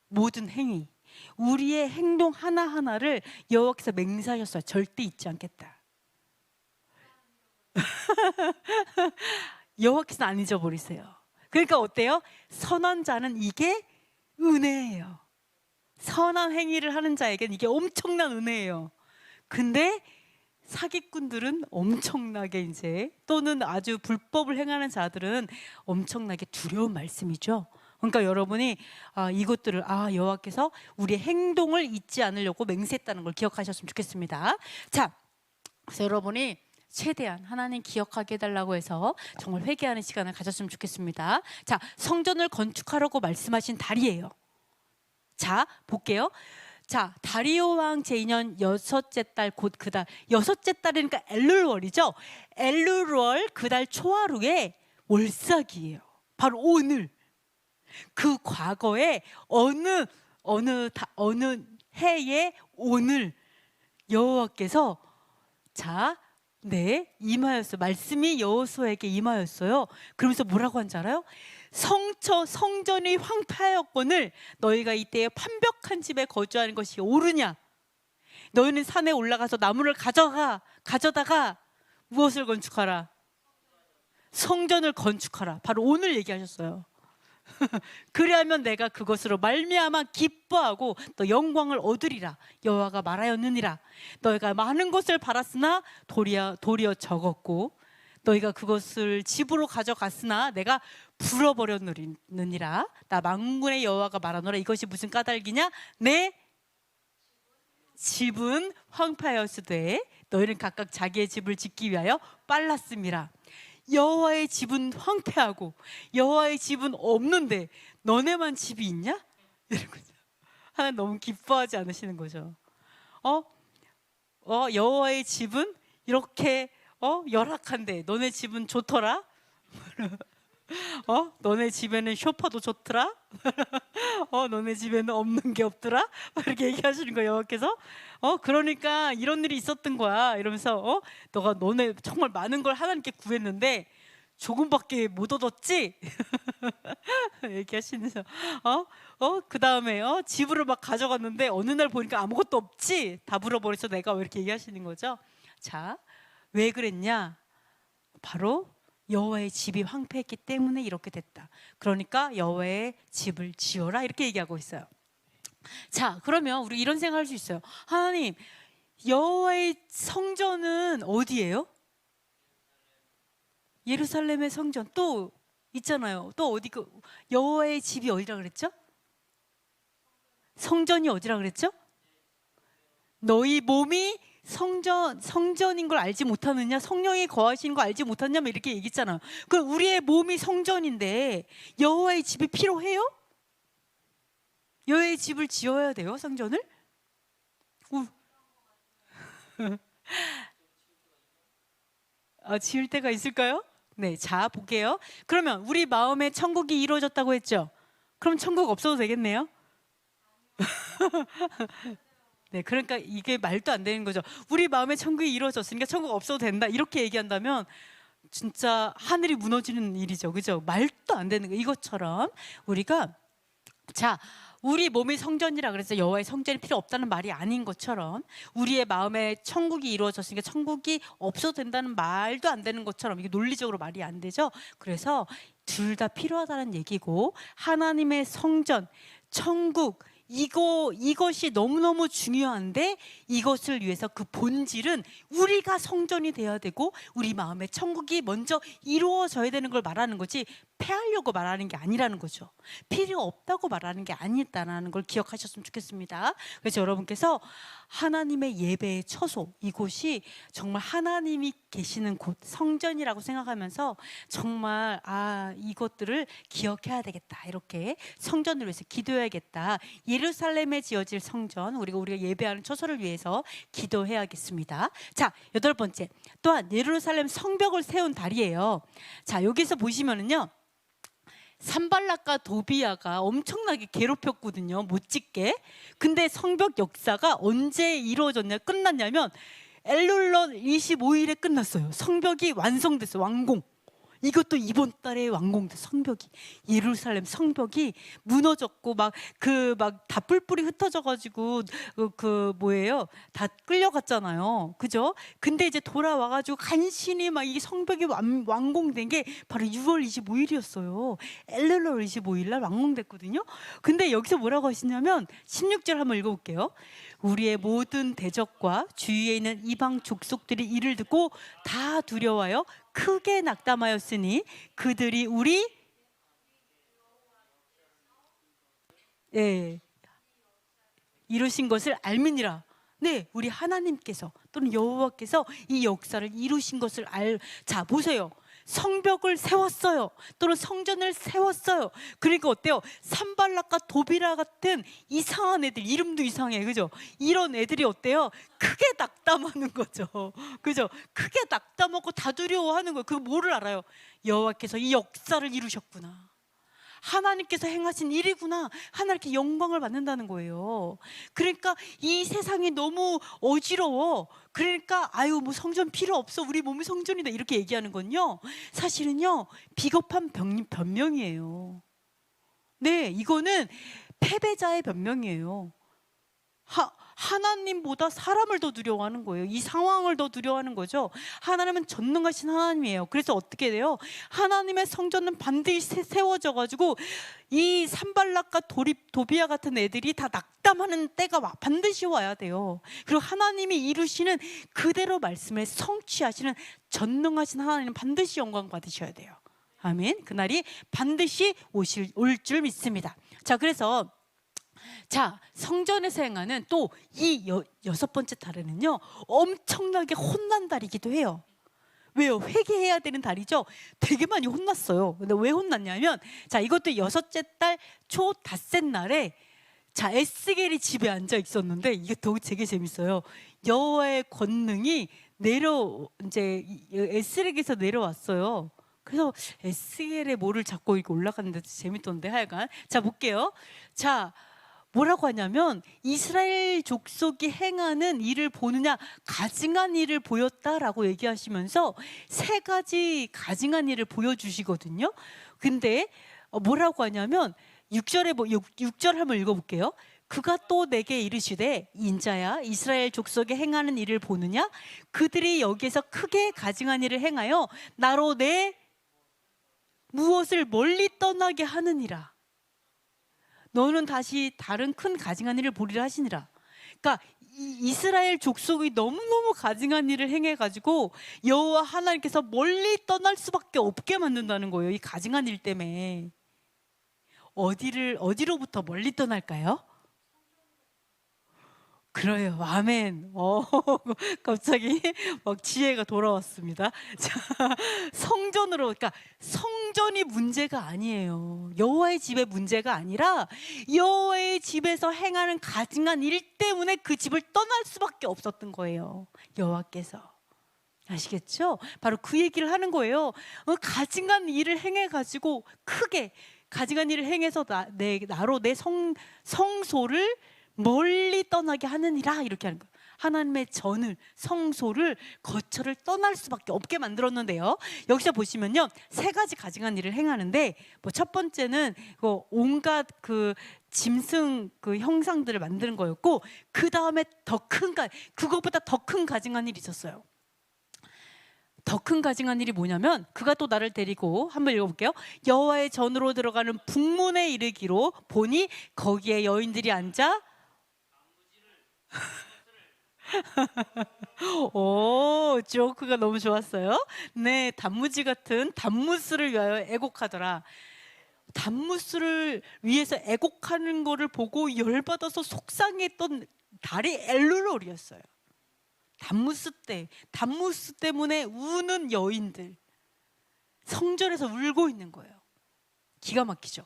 모든 행위, 우리의 행동 하나하나를 여호와께서 맹세하셨어요. 절대 잊지 않겠다. 여호와께서는 안 잊어버리세요. 그러니까 어때요? 선한 자는 이게 은혜예요. 선한 행위를 하는 자에겐 이게 엄청난 은혜예요. 근데 사기꾼들은 엄청나게 이제 또는 아주 불법을 행하는 자들은 엄청나게 두려운 말씀이죠. 그러니까 여러분이 이것들을 여호와께서 우리의 행동을 잊지 않으려고 맹세했다는 걸 기억하셨으면 좋겠습니다. 자, 그래서 여러분이 최대한 하나님 기억하게 해달라고 해서 정말 회개하는 시간을 가졌으면 좋겠습니다. 자, 성전을 건축하라고 말씀하신 달이에요. 자, 볼게요. 자, 다리오 왕 제2년 여섯째 달 곧 그 달, 여섯째 달이니까 엘룰월이죠. 엘룰월 그 달 초하루에 월삭이에요. 바로 오늘. 그 과거에 어느 해에 오늘 여호와께서 임하였어요. 말씀이 여호수아에게 임하였어요. 그러면서 뭐라고 한지 알아요? 성전이 황폐하였거늘 너희가 이때에 판벽한 집에 거주하는 것이 옳으냐? 너희는 산에 올라가서 나무를 가져다가 무엇을 건축하라? 성전을 건축하라. 바로 오늘 얘기하셨어요. 그리하면 내가 그것으로 말미암아 기뻐하고 또 영광을 얻으리라. 여호와가 말하였느니라. 너희가 많은 것을 바랐으나 도리어 적었고 너희가 그것을 집으로 가져갔으나 내가 불어버렸느니라. 나 만군의 여호와가 말하노라. 이것이 무슨 까닭이냐? 내 집은 황폐하였으되 너희는 각각 자기의 집을 짓기 위하여 빨랐음이라. 여호와의 집은 황폐하고 여호와의 집은 없는데 너네만 집이 있냐? 이런 거죠. 하나님 너무 기뻐하지 않으시는 거죠. 여호와의 집은 이렇게 열악한데 너네 집은 좋더라? 너네 집에는 쇼파도 좋더라. 너네 집에는 없는 게 없더라. 막 이렇게 얘기하시는 거예요, 여호와께서. 그러니까 이런 일이 있었던 거야. 이러면서 너네 정말 많은 걸 하나님께 구했는데 조금밖에 못 얻었지. 얘기하시면서 그 다음에 집으로 막 가져갔는데 어느 날 보니까 아무것도 없지. 다 불어버려서 내가 왜 이렇게 얘기하시는 거죠. 자, 왜 그랬냐? 바로 여호와의 집이 황폐했기 때문에 이렇게 됐다. 그러니까 여호와의 집을 지어라 이렇게 얘기하고 있어요. 자, 그러면 우리 이런 생각할 수 있어요. 하나님, 여호와의 성전은 어디예요? 예루살렘의 성전 또 있잖아요. 또 어디 여호와의 집이 어디라 그랬죠? 성전이 어디라 그랬죠? 너희 몸이 성전인 걸 알지 못하느냐? 성령이 거하시는 거 알지 못하느냐? 이렇게 얘기했잖아요. 그럼 우리의 몸이 성전인데 여호와의 집이 필요해요? 여호와의 집을 지어야 돼요, 성전을? 지을 때가 있을까요? 네, 자 볼게요. 그러면 우리 마음에 천국이 이루어졌다고 했죠? 그럼 천국 없어도 되겠네요? 네, 그러니까 이게 말도 안 되는 거죠. 우리 마음에 천국이 이루어졌으니까 천국 없어도 된다 이렇게 얘기한다면 진짜 하늘이 무너지는 일이죠, 그죠? 말도 안 되는 거. 이것처럼 우리가 우리 몸이 성전이라 그래서 여호와의 성전이 필요 없다는 말이 아닌 것처럼 우리의 마음에 천국이 이루어졌으니까 천국이 없어도 된다는 말도 안 되는 것처럼 이게 논리적으로 말이 안 되죠. 그래서 둘 다 필요하다는 얘기고 하나님의 성전, 천국 이것이 너무너무 중요한데 이것을 위해서 그 본질은 우리가 성전이 돼야 되고 우리 마음에 천국이 먼저 이루어져야 되는 걸 말하는 거지 패하려고 말하는 게 아니라는 거죠. 필요 없다고 말하는 게 아니다라는 걸 기억하셨으면 좋겠습니다. 그래서 여러분께서 하나님의 예배의 처소, 이곳이 정말 하나님이 계시는 곳, 성전이라고 생각하면서 정말 이것들을 기억해야 되겠다. 이렇게 성전을 위해서 기도해야겠다. 예루살렘에 지어질 성전, 우리가 예배하는 처소를 위해서 기도해야겠습니다. 자, 8번째. 또한 예루살렘 성벽을 세운 달이에요. 자, 여기서 보시면은요. 산발락과 도비아가 엄청나게 괴롭혔거든요. 못 짓게. 근데 성벽 역사가 언제 이루어졌냐, 끝났냐면 엘룰러 25일에 끝났어요. 성벽이 완성됐어요. 완공. 이것도 이번 달에 완공된 성벽이, 예루살렘 성벽이 무너졌고 막 다 뿔뿔이 흩어져 가지고 다 끌려갔잖아요. 그죠? 근데 이제 돌아와 가지고 간신히 막 이 성벽이 완공된 게 바로 6월 25일이었어요. 엘룰러 25일 날 완공됐거든요. 근데 여기서 뭐라고 하시냐면 16절 한번 읽어 볼게요. 우리의 모든 대적과 주위에 있는 이방 족속들이 이를 듣고 다 두려워하여 크게 낙담하였으니 그들이 우리 이루신 것을 알미니라. 네, 우리 하나님께서 또는 여호와께서 이 역사를 이루신 것을 자, 보세요. 성벽을 세웠어요. 또는 성전을 세웠어요. 그러니까 어때요? 산발락과 도비라 같은 이상한 애들, 이름도 이상해, 그죠? 이런 애들이 어때요? 크게 낙담하는 거죠. 그죠? 크게 낙담하고 다 두려워하는 거예요. 그 뭐를 알아요? 여호와께서 이 역사를 이루셨구나. 하나님께서 행하신 일이구나. 하나님께 영광을 받는다는 거예요. 그러니까 이 세상이 너무 어지러워. 그러니까 뭐 성전 필요 없어. 우리 몸이 성전이다. 이렇게 얘기하는 건요. 사실은요. 비겁한 변명이에요. 네, 이거는 패배자의 변명이에요. 하나님보다 사람을 더 두려워하는 거예요. 이 상황을 더 두려워하는 거죠. 하나님은 전능하신 하나님이에요. 그래서 어떻게 돼요? 하나님의 성전은 반드시 세워져 가지고 이 산발락과 도비아 같은 애들이 다 낙담하는 때가 반드시 와야 돼요. 그리고 하나님이 이루시는 그대로 말씀을 성취하시는 전능하신 하나님은 반드시 영광 받으셔야 돼요. 아멘. 그날이 반드시 올 줄 믿습니다. 자, 그래서 성전에서 행하는 또 이 6번째 달에는요, 엄청나게 혼난 달이기도 해요. 왜요? 회개해야 되는 달이죠. 되게 많이 혼났어요. 근데 왜 혼났냐면, 이것도 6째 달 초 닷새 날에 에스겔이 집에 앉아 있었는데, 이게 되게 재밌어요. 여호와의 권능이 이제 에스겔에게서 내려왔어요. 그래서 SL에 뭐를 잡고 이렇게 올라갔는데 재밌던데 하여간. 자, 볼게요. 자, 뭐라고 하냐면 이스라엘 족속이 행하는 일을 보느냐, 가증한 일을 보였다라고 얘기하시면서 세 가지 가증한 일을 보여주시거든요. 근데 뭐라고 하냐면 6절 한번 읽어볼게요. 그가 또 내게 이르시되 인자야, 이스라엘 족속이 행하는 일을 보느냐? 그들이 여기에서 크게 가증한 일을 행하여 나로 내 무엇을 멀리 떠나게 하느니라. 너는 다시 다른 큰 가증한 일을 보리라 하시니라. 그러니까 이스라엘 족속이 너무너무 가증한 일을 행해가지고 여호와 하나님께서 멀리 떠날 수밖에 없게 만든다는 거예요. 이 가증한 일 때문에. 어디로부터 멀리 떠날까요? 그래요. 아멘. 갑자기 막 지혜가 돌아왔습니다. 자, 성전으로, 그러니까 성전이 문제가 아니에요. 여호와의 집의 문제가 아니라 여호와의 집에서 행하는 가증한 일 때문에 그 집을 떠날 수밖에 없었던 거예요. 여호와께서. 아시겠죠? 바로 그 얘기를 하는 거예요. 가증한 일을 행해가지고 크게 가증한 일을 행해서 나로 내 성소를 멀리 떠나게 하느니라, 이렇게 하는 거예요. 하나님의 전을, 성소를, 거처를 떠날 수밖에 없게 만들었는데요. 여기서 보시면요, 세 가지 가증한 일을 행하는데, 뭐 첫 번째는 온갖 그 짐승 그 형상들을 만드는 거였고, 그 다음에 그거보다 더 큰 가증한 일이 있었어요. 더 큰 가증한 일이 뭐냐면, 그가 또 나를 데리고, 한번 읽어볼게요. 여호와의 전으로 들어가는 북문에 이르기로 보니 거기에 여인들이 앉아 오, 조크가 너무 좋았어요. 네, 단무지 같은 단무스를 위하여 애곡하더라. 단무스를 위해서 애곡하는 거를 보고 열받아서 속상했던 달이 엘룰롤이었어요. 단무스 때문에 우는 여인들, 성전에서 울고 있는 거예요. 기가 막히죠.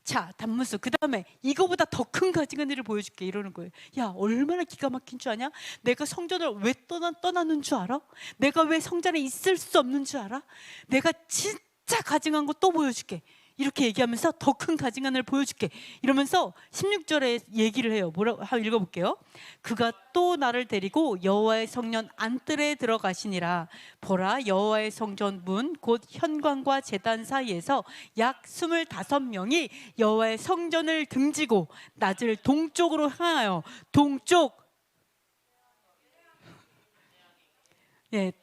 자, 단무스. 그 다음에 이거보다 더 큰 가증한 일을 보여줄게, 이러는 거예요. 야, 얼마나 기가 막힌 줄 아냐? 내가 성전을 왜 떠나는 줄 알아? 내가 왜 성전에 있을 수 없는 줄 알아? 내가 진짜 가증한 거 또 보여줄게, 이렇게 얘기하면서 더 큰 가증한 일을 보여줄게, 이러면서 16절에 얘기를 해요. 뭐라고 읽어볼게요. 그가 또 나를 데리고 여호와의 성전 안뜰에 들어가시니라. 보라, 여호와의 성전 문 곧 현관과 제단 사이에서 약 25명이 여호와의 성전을 등지고 낯을 동쪽으로 향하여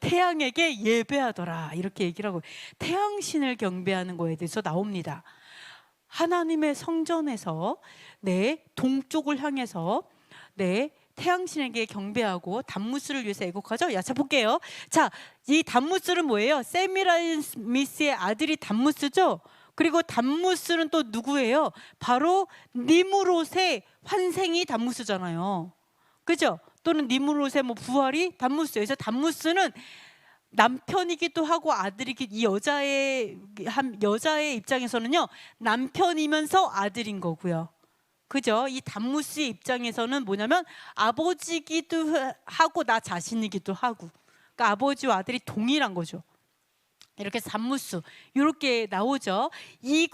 태양에게 예배하더라, 이렇게 얘기를 하고, 태양신을 경배하는 거에 대해서 나옵니다. 하나님의 성전에서 동쪽을 향해서 태양신에게 경배하고 단무스를 위해서 애곡하죠. 자, 볼게요. 자, 이 단무스는 뭐예요? 세미라미스의 아들이 단무스죠. 그리고 단무스는 또 누구예요? 바로 니므롯의 환생이 단무스잖아요. 그죠? 또는 니므롯의 부활이 단무스예요. 그래서 단무스는 남편이기도 하고 이 여자의 입장에서는요, 남편이면서 아들인 거고요. 그죠? 이 단무스의 입장에서는 뭐냐면 아버지기도 하고 나 자신이기도 하고, 그러니까 아버지와 아들이 동일한 거죠. 이렇게 단무스 이렇게 나오죠. 이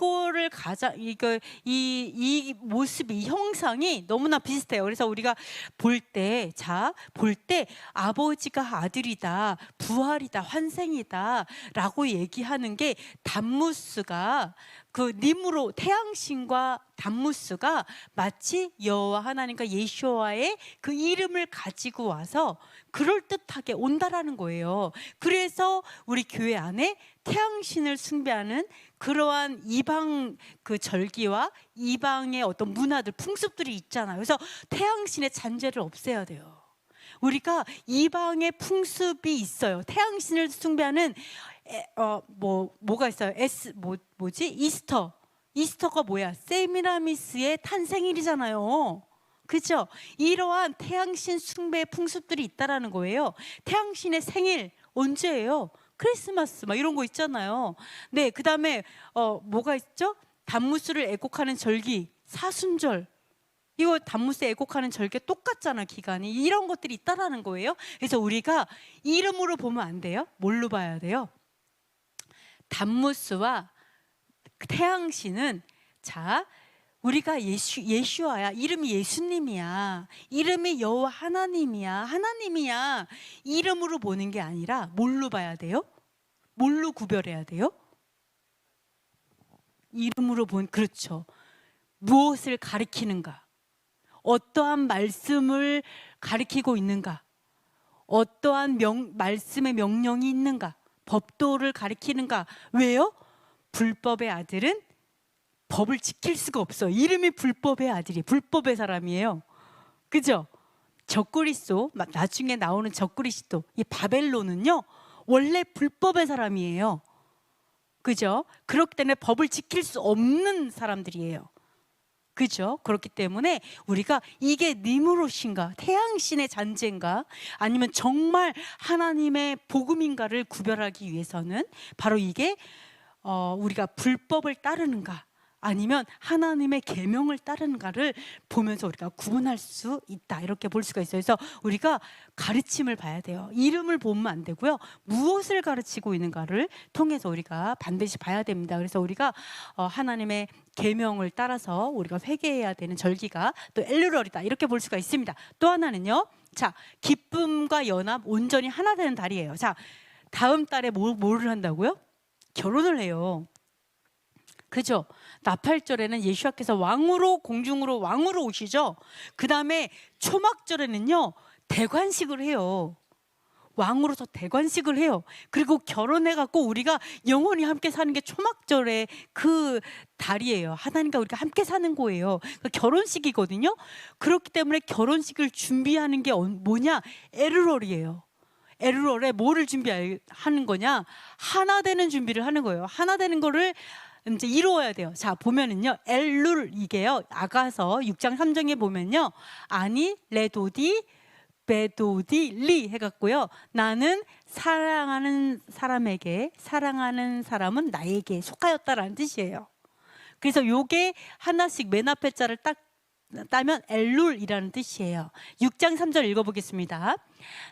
모습이, 이 형상이 너무나 비슷해요. 그래서 우리가 볼 때 아버지가 아들이다, 부활이다, 환생이다라고 얘기하는 게 단무스가 그 니므로 태양신과 단무스가 마치 여호와 하나님과 예수와의 그 이름을 가지고 와서 그럴듯하게 온다라는 거예요. 그래서 우리 교회 안에 태양신을 숭배하는 그러한 이방 그 절기와 이방의 어떤 문화들, 풍습들이 있잖아요. 그래서 태양신의 잔재를 없애야 돼요. 우리가 이방의 풍습이 있어요. 태양신을 숭배하는 뭐가 있어요? 이스터가 뭐야? 세미라미스의 탄생일이잖아요. 그렇죠? 이러한 태양신 숭배의 풍습들이 있다라는 거예요. 태양신의 생일 언제예요? 크리스마스 막 이런 거 있잖아요. 네, 그다음에 뭐가 있죠? 단무스를 애곡하는 절기, 사순절. 이거 단무스 애곡하는 절기 똑같잖아, 기간이. 이런 것들이 있다라는 거예요. 그래서 우리가 이름으로 보면 안 돼요. 뭘로 봐야 돼요? 담무스와 태양신은 자 우리가 예슈아야. 이름이 예수님이야. 이름이 여호와 하나님이야. 이름으로 보는 게 아니라 뭘로 봐야 돼요? 뭘로 구별해야 돼요? 이름으로 그렇죠. 무엇을 가리키는가? 어떠한 말씀을 가리키고 있는가? 어떠한 말씀의 명령이 있는가? 법도를 가리키는가? 왜요? 불법의 아들은 법을 지킬 수가 없어. 이름이 불법의 아들이 불법의 사람이에요. 그죠? 적그리스도, 나중에 나오는 적그리스도, 이 바벨론은요 원래 불법의 사람이에요. 그죠? 그렇기 때문에 법을 지킬 수 없는 사람들이에요. 그죠? 그렇기 때문에 우리가 이게 니무롯인가, 태양신의 잔재인가, 아니면 정말 하나님의 복음인가를 구별하기 위해서는 바로 이게 우리가 불법을 따르는가 아니면 하나님의 계명을 따르는가를 보면서 우리가 구분할 수 있다, 이렇게 볼 수가 있어요. 그래서 우리가 가르침을 봐야 돼요. 이름을 보면 안 되고요, 무엇을 가르치고 있는가를 통해서 우리가 반드시 봐야 됩니다. 그래서 우리가 하나님의 계명을 따라서 우리가 회개해야 되는 절기가 또 엘루럴이다, 이렇게 볼 수가 있습니다. 또 하나는요, 자, 기쁨과 연합 온전히 하나 되는 달이에요. 자, 다음 달에 뭐를 한다고요? 결혼을 해요. 그죠? 나팔절에는 예수님께서 왕으로, 공중으로 왕으로 오시죠. 그 다음에 초막절에는요 대관식을 해요. 왕으로서 대관식을 해요. 그리고 결혼해갖고 우리가 영원히 함께 사는 게 초막절의 그 달이에요. 하나님과 우리가 함께 사는 거예요. 그러니까 결혼식이거든요. 그렇기 때문에 결혼식을 준비하는 게 뭐냐? 엘룰월이에요. 엘룰월에 뭐를 준비하는 거냐? 하나 되는 준비를 하는 거예요. 하나 되는 거를 이제 이루어야 돼요. 자, 보면은요, 엘룰, 이게요, 아가서 6장 3절에 보면요, 아니 레도디 베도디 리 해갖고요, 나는 사랑하는 사람에게, 사랑하는 사람은 나에게 속하였다라는 뜻이에요. 그래서 요게 하나씩 맨 앞에 자를 딱 따면 엘룰이라는 뜻이에요. 6장 3절 읽어보겠습니다.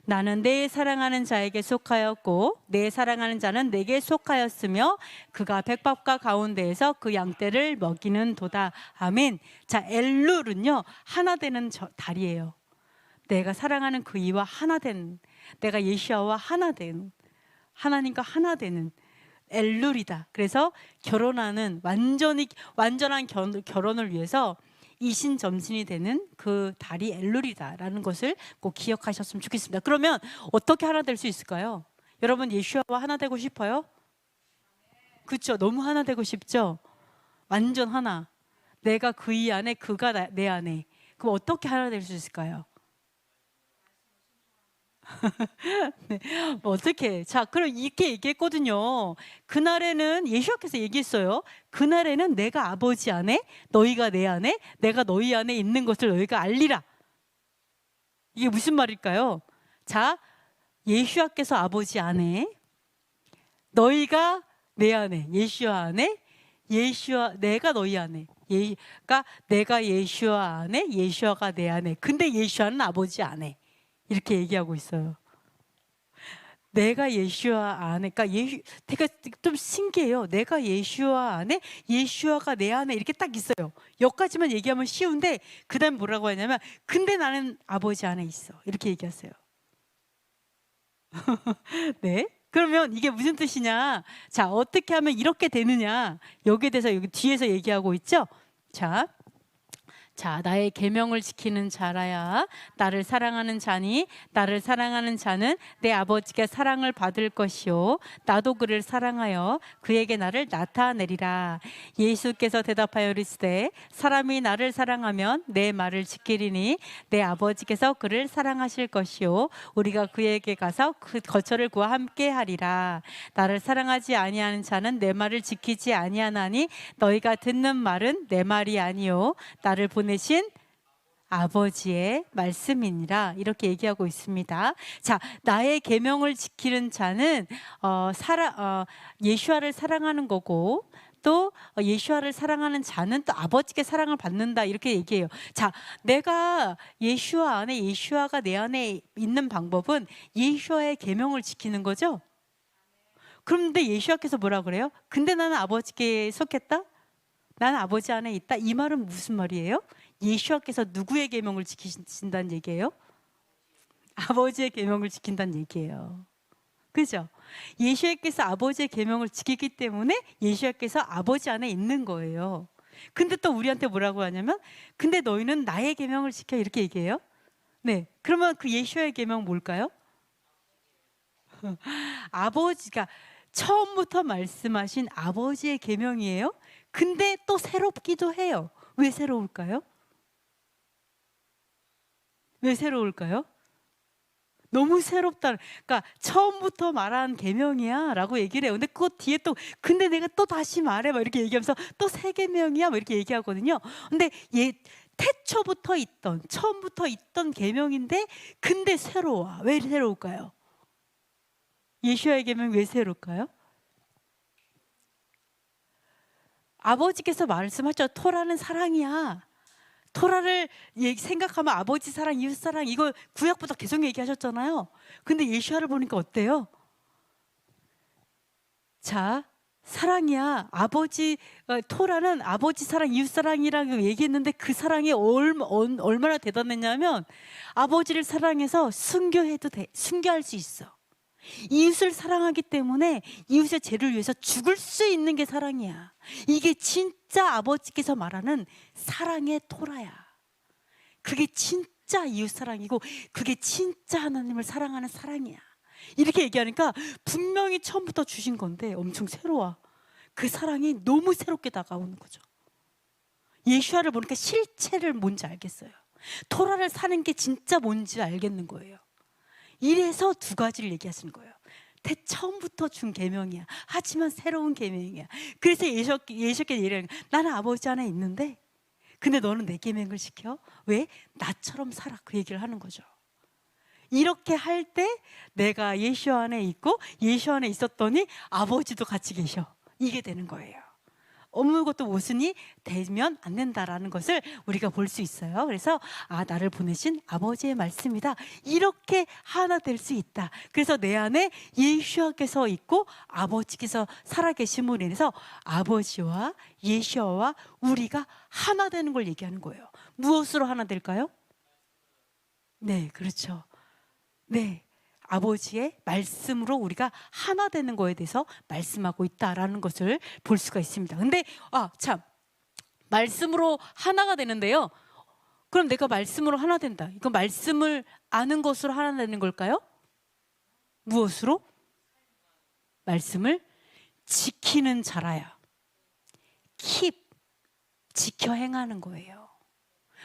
나는 내 사랑하는 자에게 속하였고 내 사랑하는 자는 내게 속하였으며 그가 백합과 가운데에서 그 양떼를 먹이는 도다. 아멘. 자, 엘룰은요 하나 되는 달이에요. 내가 사랑하는 그 이와 하나 된, 내가 예수와 하나 된, 하나님과 하나 되는 엘룰이다. 그래서 결혼하는 완전한 결혼을 위해서 이신점신이 되는 그 달이 엘룰이다라는 것을 꼭 기억하셨으면 좋겠습니다. 그러면 어떻게 하나 될 수 있을까요? 여러분, 예수와 하나 되고 싶어요? 그렇죠? 너무 하나 되고 싶죠? 완전 하나. 내가 그이 안에, 그가 내 안에. 그럼 어떻게 하나 될 수 있을까요? 네, 뭐 어떻게? 자, 그럼 이렇게 얘기했거든요. 그날에는 예수께서 얘기했어요. 그날에는 내가 아버지 안에, 너희가 내 안에, 내가 너희 안에 있는 것을 너희가 알리라. 이게 무슨 말일까요? 자, 예수께서 아버지 안에, 너희가 내 안에, 예수와 안에, 내가 너희 안에. 그러니까 내가 예수와 안에, 예수가 내 안에. 근데 예수와는 아버지 안에. 이렇게 얘기하고 있어요. 내가 예수와 안에, 그러니까 되게 좀 신기해요. 내가 예수와 안에, 예수와가 내 안에 이렇게 딱 있어요. 여기까지만 얘기하면 쉬운데 그 다음 뭐라고 하냐면 근데 나는 아버지 안에 있어, 이렇게 얘기했어요. 네, 그러면 이게 무슨 뜻이냐? 자, 어떻게 하면 이렇게 되느냐? 여기에 대해서 여기 뒤에서 얘기하고 있죠. 자, 나의 계명을 지키는 자라야 나를 사랑하는 자니 나를 사랑하는 자는 내 아버지께 사랑을 받을 것이요 나도 그를 사랑하여 그에게 나를 나타내리라. 예수께서 대답하여 이르시되 사람이 나를 사랑하면 내 말을 지키리니 내 아버지께서 그를 사랑하실 것이요 우리가 그에게 가서 그 거처를 그와 함께 하리라. 나를 사랑하지 아니하는 자는 내 말을 지키지 아니하나니 너희가 듣는 말은 내 말이 아니요 나를 보내신 아버지의 말씀이니라. 이렇게 얘기하고 있습니다. 자, 나의 계명을 지키는 자는 예수와를 사랑하는 거고 또 예수와를 사랑하는 자는 또 아버지께 사랑을 받는다, 이렇게 얘기해요. 자, 내가 예수와 안에, 예수와가 내 안에 있는 방법은 예수와의 계명을 지키는 거죠. 그런데 예수와께서 뭐라 그래요? 근데 나는 아버지께 속했다? 나는 아버지 안에 있다? 이 말은 무슨 말이에요? 예수와께서 누구의 계명을 지키신다는 얘기예요? 아버지의 계명을 지킨다는 얘기예요. 그죠? 예수와께서 아버지의 계명을 지키기 때문에 예수와께서 아버지 안에 있는 거예요. 근데 또 우리한테 뭐라고 하냐면 근데 너희는 나의 계명을 지켜 이렇게 얘기해요. 네, 그러면 그 예수의 계명 뭘까요? 아버지가 처음부터 말씀하신 아버지의 계명이에요. 근데 또 새롭기도 해요. 왜 새로울까요? 왜 새로울까요? 너무 새롭다. 그러니까 처음부터 말한 계명이야 라고 얘기를 해요. 근데 그 뒤에 또 근데 내가 또 다시 말해 막 이렇게 얘기하면서 또 새 계명이야 막 이렇게 얘기하거든요. 근데 태초부터 있던 처음부터 있던 계명인데 근데 새로워. 왜 새로울까요? 예수와의 계명 왜 새로울까요? 아버지께서 말씀하셨죠. 토라는 사랑이야. 토라를 생각하면 아버지 사랑, 이웃 사랑 이거 구약부터 계속 얘기하셨잖아요. 근데 예수와를 보니까 어때요? 자, 사랑이야. 토라는 아버지 사랑, 이웃 사랑이라고 얘기했는데 그 사랑이 얼마나 대단했냐면 아버지를 사랑해서 순교해도 돼. 순교할 수 있어. 이웃을 사랑하기 때문에 이웃의 죄를 위해서 죽을 수 있는 게 사랑이야. 이게 진짜 아버지께서 말하는 사랑의 토라야. 그게 진짜 이웃 사랑이고 그게 진짜 하나님을 사랑하는 사랑이야. 이렇게 얘기하니까 분명히 처음부터 주신 건데 엄청 새로워. 그 사랑이 너무 새롭게 다가오는 거죠. 예수와를 보니까 실체를 뭔지 알겠어요. 토라를 사는 게 진짜 뭔지 알겠는 거예요. 이래서 두 가지를 얘기하시는 거예요. 처음부터 준 계명이야. 하지만 새로운 계명이야. 그래서 예수께서 얘기하는 거예요. 나는 아버지 안에 있는데 근데 너는 내 계명을 지켜? 왜? 나처럼 살아. 그 얘기를 하는 거죠. 이렇게 할 때 내가 예수 안에 있고 예수 안에 있었더니 아버지도 같이 계셔. 이게 되는 거예요. 아무것도 모순이 되면 안 된다라는 것을 우리가 볼 수 있어요. 그래서 나를 보내신 아버지의 말씀이다. 이렇게 하나 될 수 있다. 그래서 내 안에 예수와께서 있고 아버지께서 살아계심으로 인해서 아버지와 예수와 우리가 하나 되는 걸 얘기하는 거예요. 무엇으로 하나 될까요? 네, 그렇죠. 네. 아버지의 말씀으로 우리가 하나 되는 거에 대해서 말씀하고 있다라는 것을 볼 수가 있습니다. 근데 참 말씀으로 하나가 되는데요. 그럼 내가 말씀으로 하나 된다. 이거 말씀을 아는 것으로 하나 되는 걸까요? 무엇으로? 말씀을 지키는 자라야. keep 지켜 행하는 거예요.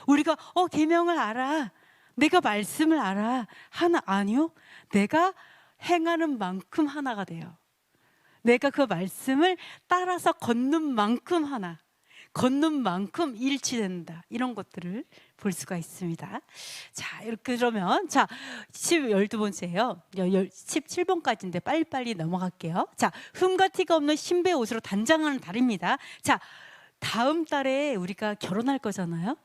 우리가 계명을 알아. 내가 말씀을 알아. 아니요. 내가 행하는 만큼 하나가 돼요. 내가 그 말씀을 따라서 걷는 만큼 하나. 걷는 만큼 일치된다. 이런 것들을 볼 수가 있습니다. 자, 이렇게 그러면 12번째예요. 17번까지인데 빨리빨리 넘어갈게요. 자, 흠과 티가 없는 신부의 옷으로 단장하는 달입니다. 자, 다음 달에 우리가 결혼할 거잖아요.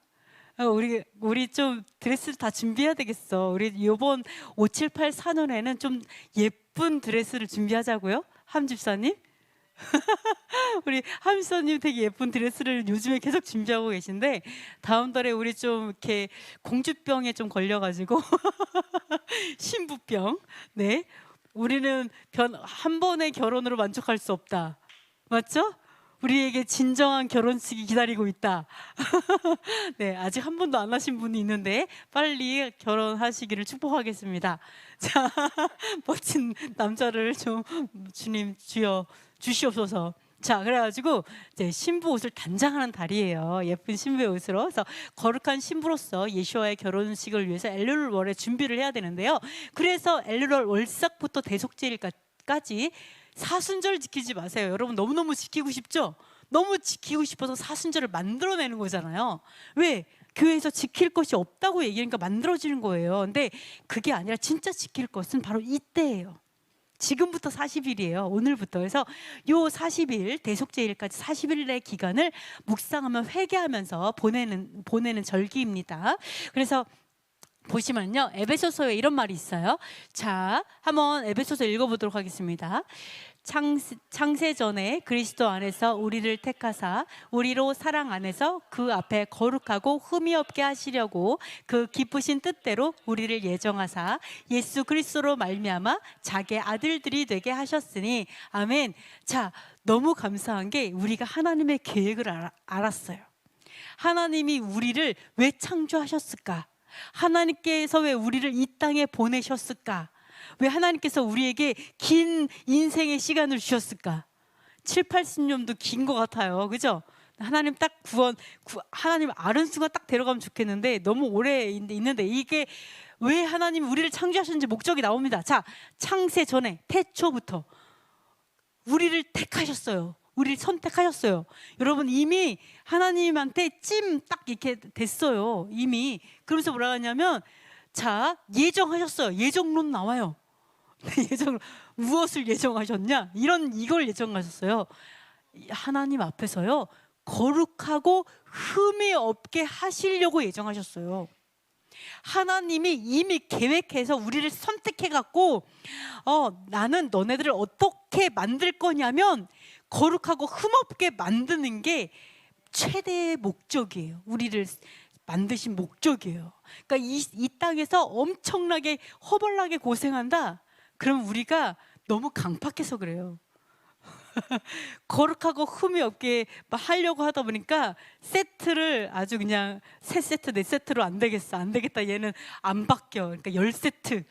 우리 좀 드레스를 다 준비해야 되겠어. 우리 이번 5, 7, 8, 4년에는 좀 예쁜 드레스를 준비하자고요. 함 집사님. 우리 함 집사님 되게 예쁜 드레스를 요즘에 계속 준비하고 계신데 다음 달에 우리 좀 이렇게 공주병에 좀 걸려가지고 신부병. 네, 우리는 한 번의 결혼으로 만족할 수 없다. 맞죠? 우리에게 진정한 결혼식이 기다리고 있다. 네, 아직 한 번도 안 하신 분이 있는데 빨리 결혼하시기를 축복하겠습니다. 자, 멋진 남자를 좀 주님 주여 주시옵소서. 자, 그래가지고 이제 신부 옷을 단장하는 달이에요. 예쁜 신부의 옷으로. 그래서 거룩한 신부로서 예수와의 결혼식을 위해서 엘룰월에 준비를 해야 되는데요. 그래서 엘룰월 월삭부터 대속죄일까지 사순절 지키지 마세요. 여러분 너무너무 지키고 싶죠? 너무 지키고 싶어서 사순절을 만들어내는 거잖아요. 왜? 교회에서 지킬 것이 없다고 얘기하니까 만들어지는 거예요. 근데 그게 아니라 진짜 지킬 것은 바로 이때예요. 지금부터 40일이에요. 오늘부터. 그래서 요 40일 대속죄일까지 40일의 기간을 묵상하며 회개하면서 보내는 절기입니다. 그래서 보시면요, 에베소서에 이런 말이 있어요. 자, 한번 에베소서 읽어보도록 하겠습니다. 창세 전에 그리스도 안에서 우리를 택하사 우리로 사랑 안에서 그 앞에 거룩하고 흠이 없게 하시려고 그 기쁘신 뜻대로 우리를 예정하사 예수 그리스도로 말미암아 자기의 아들들이 되게 하셨으니 아멘. 자, 너무 감사한 게 우리가 하나님의 계획을 알았어요. 하나님이 우리를 왜 창조하셨을까? 하나님께서 왜 우리를 이 땅에 보내셨을까? 왜 하나님께서 우리에게 긴 인생의 시간을 주셨을까? 7, 80년도 긴 것 같아요. 그죠? 하나님 딱 하나님 아는 순간 딱 데려가면 좋겠는데 너무 오래 있는데 이게 왜 하나님이 우리를 창조하셨는지 목적이 나옵니다. 자, 창세 전에 태초부터 우리를 택하셨어요. 우리를 선택하셨어요. 여러분 이미 하나님한테 찜 딱 이렇게 됐어요. 이미. 그러면서 뭐라 하냐면 자, 예정하셨어요. 예정론 나와요. 무엇을 예정하셨냐? 이걸 예정하셨어요. 하나님 앞에서요, 거룩하고 흠이 없게 하시려고 예정하셨어요. 하나님이 이미 계획해서 우리를 선택해갖고 나는 너네들을 어떻게 만들 거냐면 거룩하고 흠없게 만드는 게 최대의 목적이에요. 우리를 만드신 목적이에요. 그러니까 이 땅에서 엄청나게 허벌나게 고생한다. 그럼 우리가 너무 강팍해서 그래요. 거룩하고 흠이 없게 하려고 하다 보니까 세트를 아주 그냥 3세트, 4세트로 안 되겠다. 얘는 안 바뀌어. 그러니까 10세트.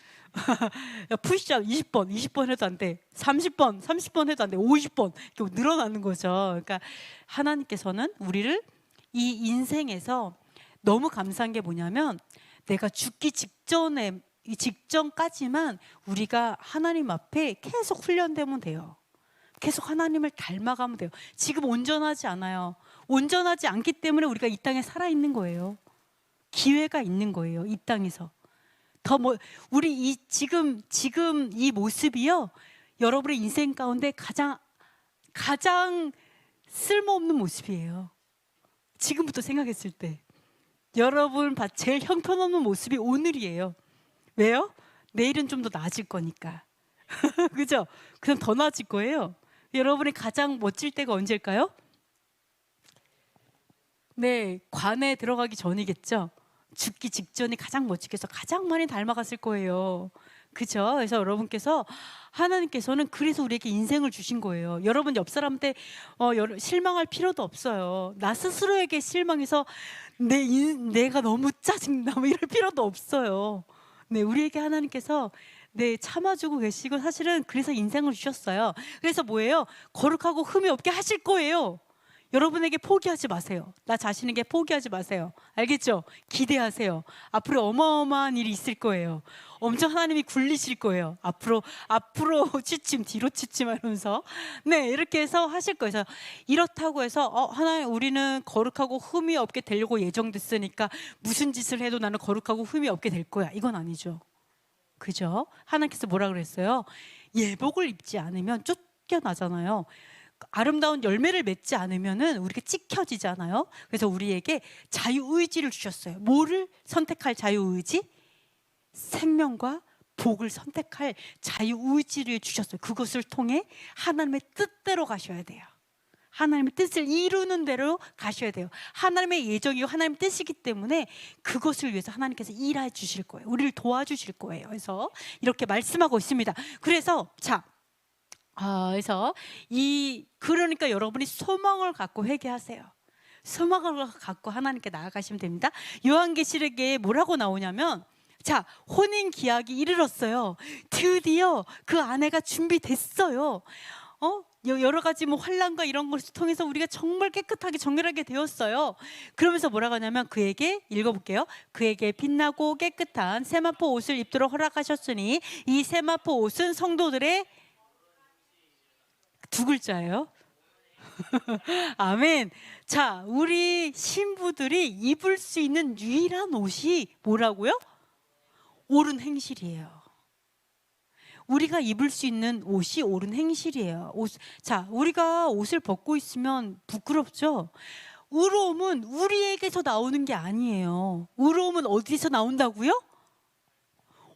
푸시업 20번 해도 안 돼. 30번 해도 안 돼. 50번. 이렇게 늘어나는 거죠. 그러니까 하나님께서는 우리를 이 인생에서 너무 감사한 게 뭐냐면 내가 죽기 직전까지만 우리가 하나님 앞에 계속 훈련되면 돼요. 계속 하나님을 닮아가면 돼요. 지금 온전하지 않아요. 온전하지 않기 때문에 우리가 이 땅에 살아있는 거예요. 기회가 있는 거예요. 이 땅에서. 우리 지금 이 모습이요, 여러분의 인생 가운데 가장 쓸모없는 모습이에요. 지금부터 생각했을 때 여러분 제일 형편없는 모습이 오늘이에요. 왜요? 내일은 좀 더 나아질 거니까. 그죠? 그럼 더 나아질 거예요. 여러분이 가장 멋질 때가 언제일까요? 네, 관에 들어가기 전이겠죠. 죽기 직전이 가장 멋지겠어. 가장 많이 닮아갔을 거예요. 그죠? 그래서 하나님께서는 그래서 우리에게 인생을 주신 거예요. 여러분 옆 사람한테 실망할 필요도 없어요. 나 스스로에게 실망해서 내가 너무 짜증나 이럴 필요도 없어요. 네, 우리에게 하나님께서 참아주고 계시고 사실은 그래서 인생을 주셨어요. 그래서 뭐예요? 거룩하고 흠이 없게 하실 거예요. 여러분에게 포기하지 마세요. 나 자신에게 포기하지 마세요. 알겠죠? 기대하세요. 앞으로 어마어마한 일이 있을 거예요. 엄청 하나님이 굴리실 거예요. 앞으로 취침, 뒤로 취침 하면서 이렇게 해서 하실 거예요. 그래서 이렇다고 해서 하나님 우리는 거룩하고 흠이 없게 되려고 예정됐으니까 무슨 짓을 해도 나는 거룩하고 흠이 없게 될 거야. 이건 아니죠. 그죠? 하나님께서 뭐라 그랬어요? 예복을 입지 않으면 쫓겨나잖아요. 아름다운 열매를 맺지 않으면은 우리가 찍혀지잖아요. 그래서 우리에게 자유의지를 주셨어요. 뭐를 선택할 자유의지? 생명과 복을 선택할 자유의지를 주셨어요. 그것을 통해 하나님의 뜻대로 가셔야 돼요. 하나님의 뜻을 이루는 대로 가셔야 돼요. 하나님의 예정이고 하나님의 뜻이기 때문에 그것을 위해서 하나님께서 일해 주실 거예요. 우리를 도와주실 거예요. 그래서 이렇게 말씀하고 있습니다. 그래서 그러니까 여러분이 소망을 갖고 회개하세요. 소망을 갖고 하나님께 나아가시면 됩니다. 요한계시록에 뭐라고 나오냐면 혼인 기약이 이르렀어요. 드디어 그 아내가 준비됐어요. 여러 가지 환난과 이런 것을 통해서 우리가 정말 깨끗하게 정결하게 되었어요. 그러면서 뭐라고 하냐면 그에게 읽어볼게요. 그에게 빛나고 깨끗한 세마포 옷을 입도록 허락하셨으니 이 세마포 옷은 성도들의 두 글자예요. 아멘. 우리 신부들이 입을 수 있는 유일한 옷이 뭐라고요? 옳은 행실이에요. 우리가 입을 수 있는 옷이 옳은 행실이에요. 우리가 옷을 벗고 있으면 부끄럽죠? 의로움은 우리에게서 나오는 게 아니에요. 의로움은 어디서 나온다고요?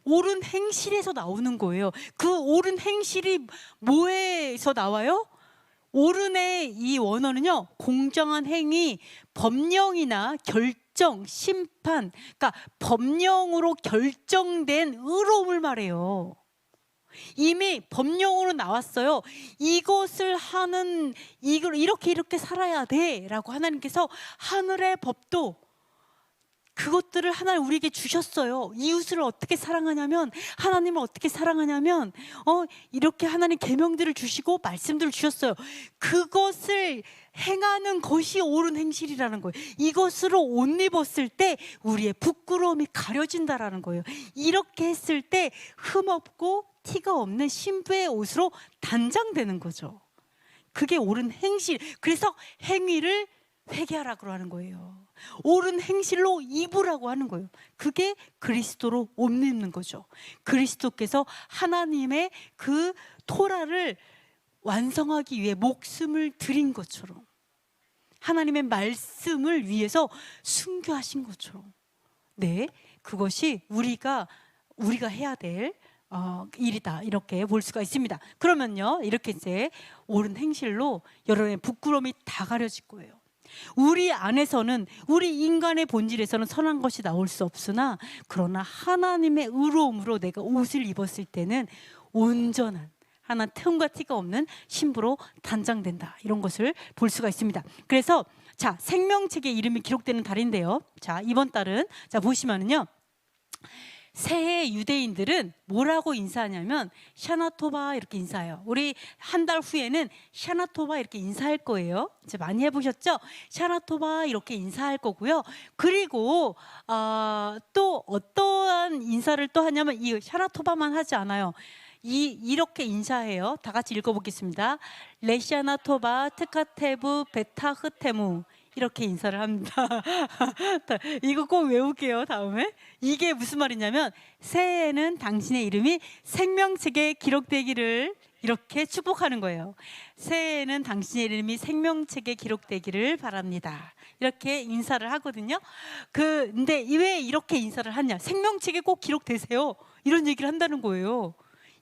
옳은 행실에서 나오는 거예요. 그 옳은 행실이 뭐에서 나와요? 옳은의 이 원어는요, 공정한 행위, 법령이나 결정, 심판, 그러니까 법령으로 결정된 의로움을 말해요. 이미 법령으로 나왔어요. 이것을 하는, 이걸 이렇게 살아야 돼라고 하나님께서 하늘의 법도 그것들을 하나님 우리에게 주셨어요. 이웃을 어떻게 사랑하냐면, 하나님을 어떻게 사랑하냐면 이렇게 하나님 계명들을 주시고 말씀들을 주셨어요. 그것을 행하는 것이 옳은 행실이라는 거예요. 이것으로 옷 입었을 때 우리의 부끄러움이 가려진다라는 거예요. 이렇게 했을 때 흠없고 티가 없는 신부의 옷으로 단장되는 거죠. 그게 옳은 행실. 그래서 행위를 회개하라고 하는 거예요. 옳은 행실로 입으라고 하는 거예요. 그게 그리스도로 옷 입는 거죠. 그리스도께서 하나님의 그 토라를 완성하기 위해 목숨을 드린 것처럼, 하나님의 말씀을 위해서 순교하신 것처럼, 네, 그것이 우리가 해야 될 일이다, 이렇게 볼 수가 있습니다. 그러면요, 이렇게 이제 옳은 행실로 여러분의 부끄러움이 다 가려질 거예요. 우리 안에서는, 우리 인간의 본질에서는 선한 것이 나올 수 없으나, 그러나 하나님의 의로움으로 내가 옷을 입었을 때는 온전한, 하나 틈과 티가 없는 신부로 단장된다, 이런 것을 볼 수가 있습니다. 그래서 자, 생명책에 이름이 기록되는 달인데요, 자, 이번 달은 자 보시면은요, 새해 유대인들은 뭐라고 인사하냐면 샤나토바 이렇게 인사해요. 우리 한 달 후에는 샤나토바 이렇게 인사할 거예요. 이제 많이 해보셨죠? 샤나토바 이렇게 인사할 거고요. 그리고 또 어떠한 인사를 또 하냐면 이 샤나토바만 하지 않아요. 이렇게 인사해요. 다 같이 읽어보겠습니다. 레샤나토바 트카테브 베타흐테무, 이렇게 인사를 합니다. 이거 꼭 외울게요, 다음에. 이게 무슨 말이냐면, 새해에는 당신의 이름이 생명책에 기록되기를, 이렇게 축복하는 거예요. 새해에는 당신의 이름이 생명책에 기록되기를 바랍니다, 이렇게 인사를 하거든요. 근데 왜 이렇게 인사를 하냐? 생명책에 꼭 기록되세요, 이런 얘기를 한다는 거예요.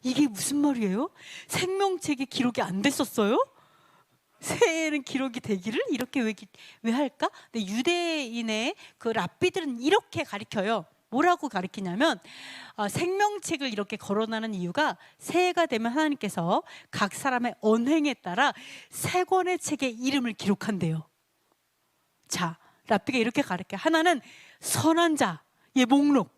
이게 무슨 말이에요? 생명책에 기록이 안 됐었어요? 새해에는 기록이 되기를 이렇게 왜 할까? 근데 유대인의 그 랍비들은 이렇게 가르쳐요. 뭐라고 가르치냐면 생명책을 이렇게 거론하는 이유가, 새해가 되면 하나님께서 각 사람의 언행에 따라 세 권의 책에 이름을 기록한대요. 자, 랍비가 이렇게 가르쳐요. 하나는 선한 자의 목록.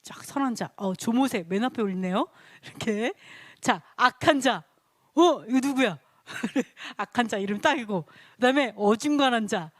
자, 선한 자, 조모세 맨 앞에 올리네요. 이렇게. 자, 악한 자, 이거 누구야? 악한 자 이름 딱이고, 그다음에 어중간한 자,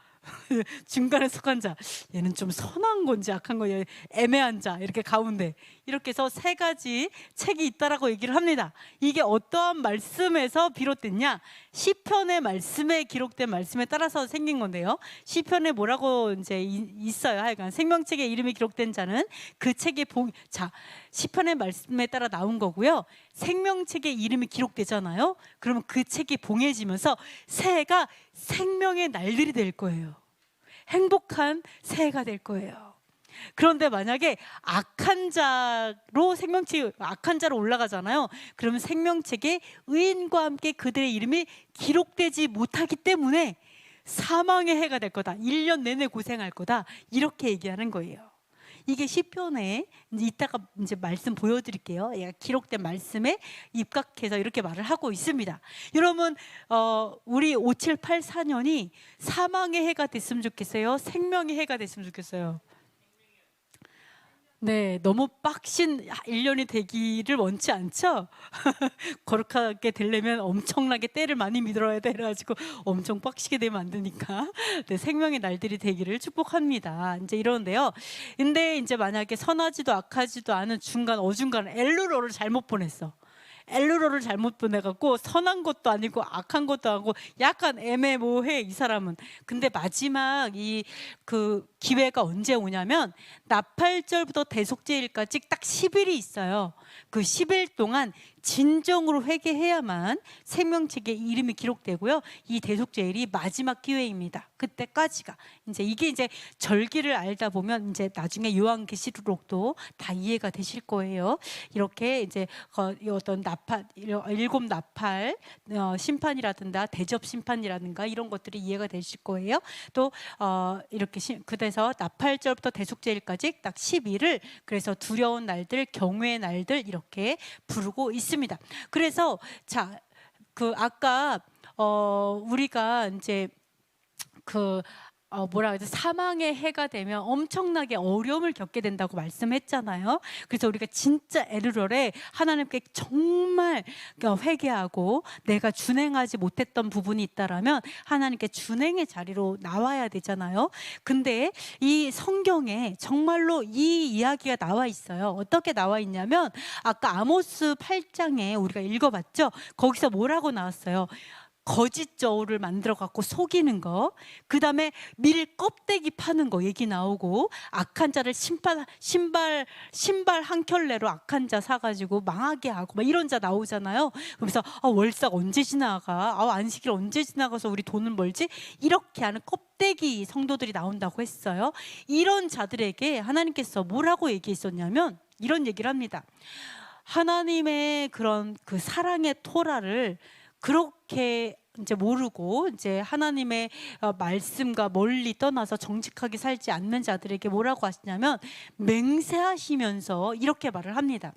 중간에 속한 자, 얘는 좀 선한 건지 악한 건지 애매한 자, 이렇게 가운데, 이렇게 해서 세 가지 책이 있다라고 얘기를 합니다. 이게 어떠한 말씀에서 비롯됐냐? 시편의 말씀에 기록된 말씀에 따라서 생긴 건데요. 시편에 뭐라고 이제 있어요. 하여간 생명책에 이름이 기록된 자는 그 책의 자, 시편의 말씀에 따라 나온 거고요. 생명책에 이름이 기록되잖아요. 그러면 그 책이 봉해지면서 새해가 생명의 날들이 될 거예요. 행복한 새해가 될 거예요. 그런데 만약에 악한 자로 올라가잖아요. 그러면 생명책에 의인과 함께 그들의 이름이 기록되지 못하기 때문에 사망의 해가 될 거다, 1년 내내 고생할 거다, 이렇게 얘기하는 거예요. 이게 시편에 이따가 이제 말씀 보여드릴게요. 얘가 기록된 말씀에 입각해서 이렇게 말을 하고 있습니다. 여러분, 우리 5784년이 사망의 해가 됐으면 좋겠어요? 생명의 해가 됐으면 좋겠어요? 네, 너무 빡신 1년이 되기를 원치 않죠? 거룩하게 되려면 엄청나게 때를 많이 믿어야 돼, 그래가지고 엄청 빡시게 되면 안 되니까. 네, 생명의 날들이 되기를 축복합니다. 이제 이러는데요. 근데 이제 만약에 선하지도 악하지도 않은 어중간 엘루로를 잘못 보냈어. 엘루로를 잘못 보내갖고 선한 것도 아니고 악한 것도 아니고 약간 애매모호해, 이 사람은. 근데 마지막 그 기회가 언제 오냐면 나팔절부터 대속죄일까지 딱 10일이 있어요. 그 10일 동안 진정으로 회개해야만 생명책에 이름이 기록되고요. 이 대속죄일이 마지막 기회입니다. 그때까지가 이제 절기를 알다 보면 이제 나중에 요한계시록도 다 이해가 되실 거예요. 이렇게 이제 어떤 나팔, 일곱 나팔 심판이라든가 대접 심판이라든가 이런 것들이 이해가 되실 거예요. 또 이렇게 그래서 나팔절부터 대속죄일까지 딱 10일을 그래서 두려운 날들, 경외의 날들 이렇게 부르고 있습니다. 그래서 자, 그 아까 우리가 이제 뭐라 그러죠? 사망의 해가 되면 엄청나게 어려움을 겪게 된다고 말씀했잖아요. 그래서 우리가 진짜 에르럴에 하나님께 정말 회개하고 내가 준행하지 못했던 부분이 있다라면 하나님께 준행의 자리로 나와야 되잖아요. 근데 이 성경에 정말로 이 이야기가 나와 있어요. 어떻게 나와 있냐면 아까 아모스 8장에 우리가 읽어봤죠. 거기서 뭐라고 나왔어요? 거짓 저울을 만들어 갖고 속이는 거, 그 다음에 밀 껍데기 파는 거 얘기 나오고, 악한 자를 신발 한 켤레로 악한 자 사가지고 망하게 하고 막 이런 자 나오잖아요. 그래서 월삭 언제 지나가? 안식일 언제 지나가서 우리 돈을 벌지? 이렇게 하는 껍데기 성도들이 나온다고 했어요. 이런 자들에게 하나님께서 뭐라고 얘기했었냐면 이런 얘기를 합니다. 하나님의 그런 그 사랑의 토라를 그렇게 이제 모르고 이제 하나님의 말씀과 멀리 떠나서 정직하게 살지 않는 자들에게 뭐라고 하시냐면 맹세하시면서 이렇게 말을 합니다.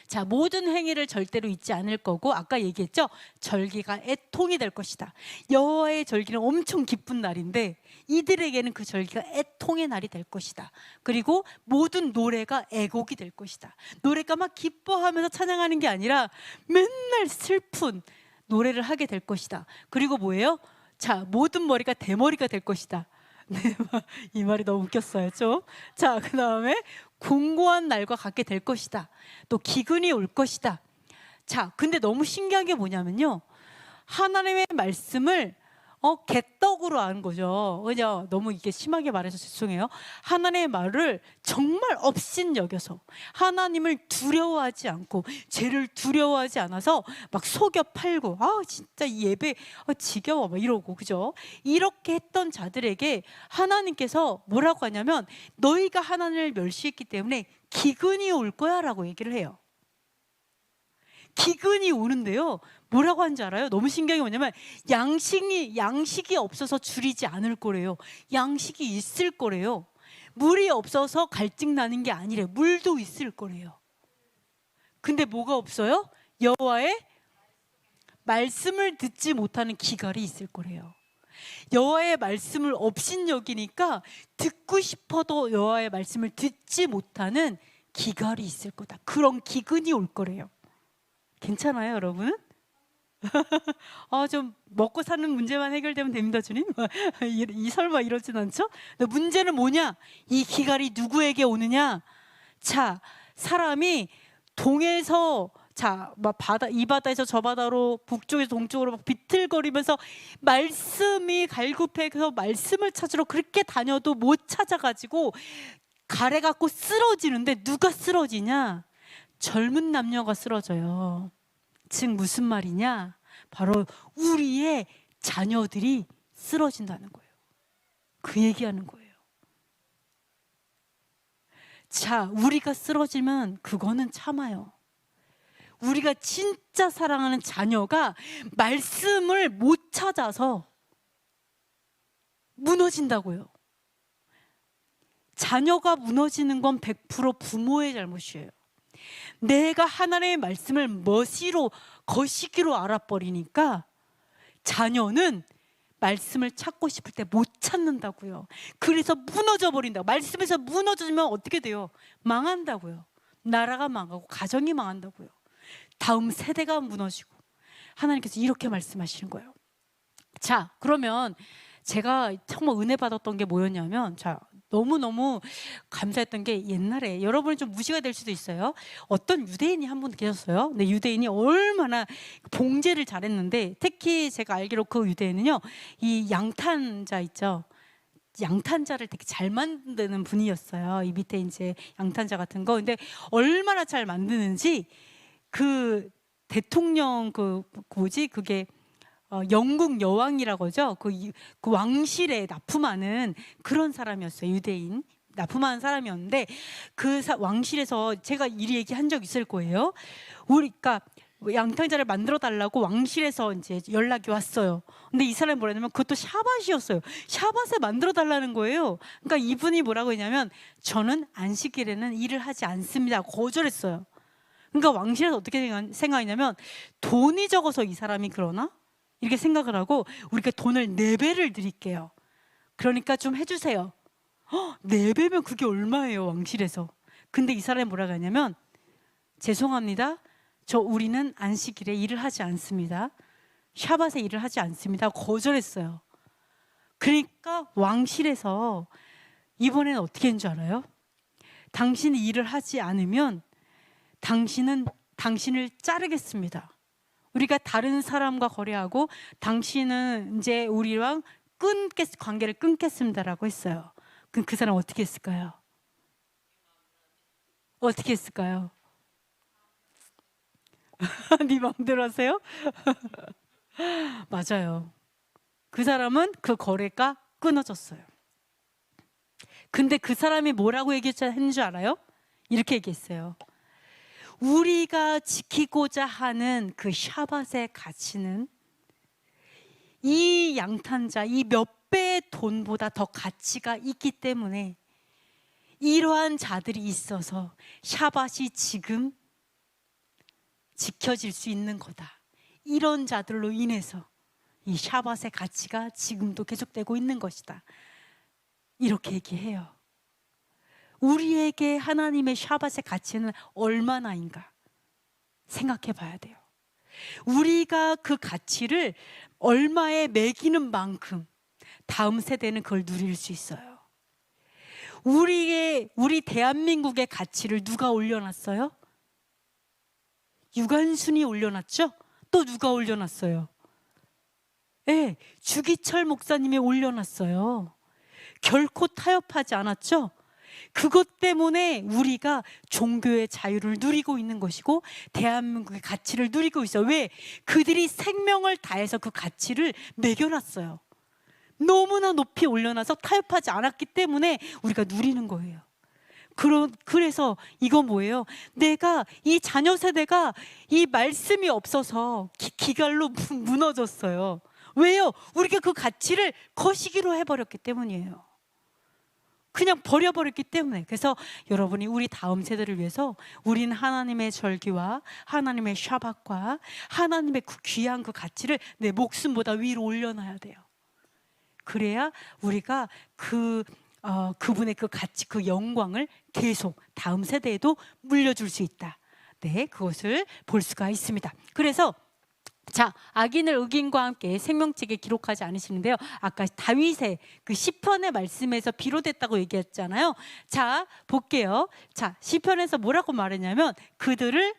자, 모든 행위를 절대로 잊지 않을 거고, 아까 얘기했죠? 절기가 애통이 될 것이다. 여호와의 절기는 엄청 기쁜 날인데 이들에게는 그 절기가 애통의 날이 될 것이다. 그리고 모든 노래가 애곡이 될 것이다. 노래가 막 기뻐하면서 찬양하는 게 아니라 맨날 슬픈 노래를 하게 될 것이다. 그리고 뭐예요? 자, 모든 머리가 대머리가 될 것이다. 네, 이 말이 너무 웃겼어요, 좀. 자, 그 다음에 공고한 날과 같게 될 것이다. 또 기근이 올 것이다. 자, 근데 너무 신기한 게 뭐냐면요, 하나님의 말씀을 개떡으로 아는 거죠. 그냥 너무 이게 심하게 말해서 죄송해요. 하나님의 말을 정말 업신여겨서 하나님을 두려워하지 않고 죄를 두려워하지 않아서 막 속여 팔고 진짜 이 예배 지겨워 막 이러고, 그죠? 이렇게 했던 자들에게 하나님께서 뭐라고 하냐면 너희가 하나님을 멸시했기 때문에 기근이 올 거야 라고 얘기를 해요. 기근이 오는데요, 뭐라고 하는지 알아요? 너무 신기한 게 뭐냐면 양식이 없어서 줄이지 않을 거래요. 양식이 있을 거래요. 물이 없어서 갈증 나는 게 아니래요. 물도 있을 거래요. 근데 뭐가 없어요? 여호와의 말씀을 듣지 못하는 기갈이 있을 거래요. 여호와의 말씀을 업신여기니까 듣고 싶어도 여호와의 말씀을 듣지 못하는 기갈이 있을 거다. 그런 기근이 올 거래요. 괜찮아요, 여러분? 좀 먹고 사는 문제만 해결되면 됩니다, 주님. 설마 이러진 않죠? 문제는 뭐냐? 이 기갈이 누구에게 오느냐? 자, 사람이 동에서 막 이 바다에서 저 바다로 북쪽에서 동쪽으로 막 비틀거리면서 말씀이 갈급해서 말씀을 찾으러 그렇게 다녀도 못 찾아가지고 가래 갖고 쓰러지는데 누가 쓰러지냐? 젊은 남녀가 쓰러져요. 즉 무슨 말이냐? 바로 우리의 자녀들이 쓰러진다는 거예요. 그 얘기하는 거예요. 자, 우리가 쓰러지면 그거는 참아요. 우리가 진짜 사랑하는 자녀가 말씀을 못 찾아서 무너진다고요. 자녀가 무너지는 건 100% 부모의 잘못이에요. 내가 하나님의 말씀을 거시기로 알아버리니까 자녀는 말씀을 찾고 싶을 때 못 찾는다고요. 그래서 무너져 버린다고. 말씀에서 무너지면 어떻게 돼요? 망한다고요. 나라가 망하고 가정이 망한다고요. 다음 세대가 무너지고. 하나님께서 이렇게 말씀하시는 거예요. 자, 그러면 제가 정말 은혜 받았던 게 뭐였냐면, 너무너무 감사했던 게, 옛날에 여러분이 좀 무시가 될 수도 있어요. 어떤 유대인이 한 분 계셨어요. 근데 유대인이 얼마나 봉제를 잘했는데, 특히 제가 알기로 그 유대인은요, 이 양탄자 있죠. 양탄자를 되게 잘 만드는 분이었어요. 이 밑에 이제 양탄자 같은 거. 근데 얼마나 잘 만드는지 그 대통령 뭐지 그게 영국 여왕이라고 하죠. 그 왕실에 납품하는 그런 사람이었어요. 유대인 납품하는 사람이었는데 그 왕실에서 제가 이 얘기한 적 있을 거예요. 그러니까 양탄자를 만들어 달라고 왕실에서 이제 연락이 왔어요. 근데 이 사람이 뭐라냐면 그것도 샤밧이었어요. 샤밧에 만들어 달라는 거예요. 그러니까 이분이 뭐라고 했냐면 저는 안식일에는 일을 하지 않습니다. 거절했어요. 그러니까 왕실에서 어떻게 생각했냐면 돈이 적어서 이 사람이 그러나? 이렇게 생각을 하고 우리가 돈을 4배를 드릴게요. 그러니까 좀 해주세요. 4배면 그게 얼마예요 왕실에서. 근데 이 사람이 뭐라고 하냐면 죄송합니다. 우리는 안식일에 일을 하지 않습니다. 샤밧에 일을 하지 않습니다. 거절했어요. 그러니까 왕실에서 이번에는 어떻게 했는 줄 알아요? 당신이 일을 하지 않으면 당신을 자르겠습니다. 우리가 다른 사람과 거래하고 당신은 이제 우리랑 관계를 끊겠습니다라고 했어요. 그럼 그 사람 어떻게 했을까요? 어떻게 했을까요? 네 마음대로 하세요? 맞아요. 그 사람은 그 거래가 끊어졌어요. 근데 그 사람이 뭐라고 얘기했는 줄 알아요? 이렇게 얘기했어요. 우리가 지키고자 하는 그 샤밧의 가치는 이 양탄자, 이 몇 배의 돈보다 더 가치가 있기 때문에 이러한 자들이 있어서 샤밧이 지금 지켜질 수 있는 거다. 이런 자들로 인해서 이 샤밧의 가치가 지금도 계속되고 있는 것이다. 이렇게 얘기해요. 우리에게 하나님의 샤밧의 가치는 얼마나인가 생각해 봐야 돼요. 우리가 그 가치를 얼마에 매기는 만큼 다음 세대는 그걸 누릴 수 있어요. 우리 대한민국의 가치를 누가 올려놨어요? 유관순이 올려놨죠? 또 누가 올려놨어요? 네, 주기철 목사님이 올려놨어요. 결코 타협하지 않았죠? 그것 때문에 우리가 종교의 자유를 누리고 있는 것이고 대한민국의 가치를 누리고 있어요. 왜? 그들이 생명을 다해서 그 가치를 매겨놨어요. 너무나 높이 올려놔서 타협하지 않았기 때문에 우리가 누리는 거예요. 그래서 이건 뭐예요? 내가 이 자녀 세대가 이 말씀이 없어서 기갈로 무너졌어요. 왜요? 우리가 그 가치를 거시기로 해버렸기 때문이에요. 그냥 버려버렸기 때문에. 그래서 여러분이 우리 다음 세대를 위해서 우리는 하나님의 절기와 하나님의 샤밧과 하나님의 그 귀한 그 가치를 내 목숨보다 위로 올려놔야 돼요. 그래야 우리가 그분의 그 가치, 그 영광을 계속 다음 세대에도 물려줄 수 있다. 네, 그것을 볼 수가 있습니다. 그래서 자, 악인을 의인과 함께 생명책에 기록하지 않으시는데요. 아까 다윗의 그 시편의 말씀에서 비롯됐다고 얘기했잖아요. 자, 볼게요. 자, 시편에서 뭐라고 말했냐면 그들을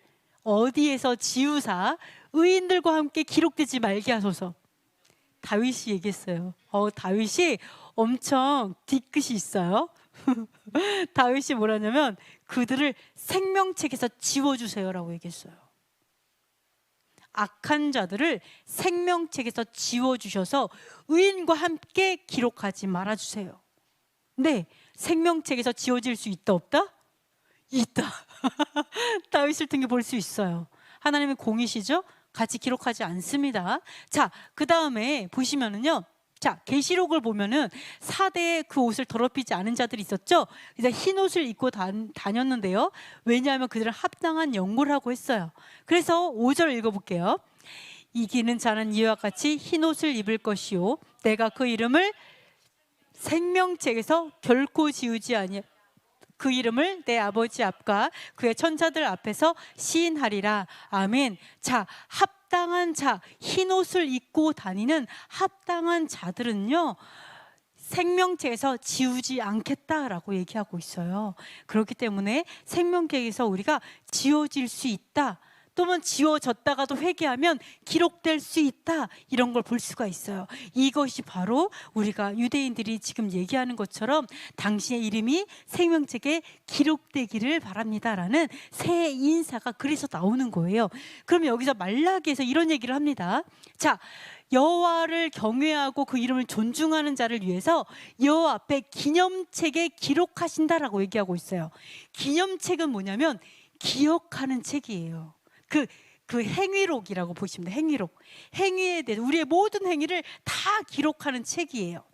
어디에서 지우사 의인들과 함께 기록되지 말게 하소서. 다윗이 얘기했어요. 다윗이 엄청 뒤끝이 있어요. 다윗이 뭐라냐면 그들을 생명책에서 지워주세요라고 얘기했어요. 악한 자들을 생명책에서 지워주셔서 의인과 함께 기록하지 말아주세요. 네, 생명책에서 지워질 수 있다 없다? 있다. 다윗을 통해 볼 수 있어요. 하나님의 공이시죠? 같이 기록하지 않습니다. 자, 그 다음에 보시면은요. 자, 계시록을 보면은 4대의 그 옷을 더럽히지 않은 자들이 있었죠. 이제 흰 옷을 입고 다녔는데요. 왜냐하면 그들은 합당한 연고를 하고 했어요. 그래서 5절 읽어볼게요. 이기는 자는 이와 같이 흰 옷을 입을 것이요 내가 그 이름을 생명책에서 결코 지우지 아니하 그 이름을 내 아버지 앞과 그의 천사들 앞에서 시인하리라. 아멘. 자, 합당한 자, 흰 옷을 입고 다니는 합당한 자들은요 생명책에서 지우지 않겠다라고 얘기하고 있어요. 그렇기 때문에 생명책에서 우리가 지워질 수 있다. 또는 지워졌다가도 회개하면 기록될 수 있다, 이런 걸 볼 수가 있어요. 이것이 바로 우리가 유대인들이 지금 얘기하는 것처럼 당신의 이름이 생명책에 기록되기를 바랍니다라는 새 인사가 그래서 나오는 거예요. 그럼 여기서 말라기에서 이런 얘기를 합니다. 자, 여호와를 경외하고 그 이름을 존중하는 자를 위해서 여호와 앞에 기념책에 기록하신다라고 얘기하고 있어요. 기념책은 뭐냐면 기억하는 책이에요. 그 행위록이라고 보시면 돼요. 행위록. 행위에 대해서 우리의 모든 행위를 다 기록하는 책이에요.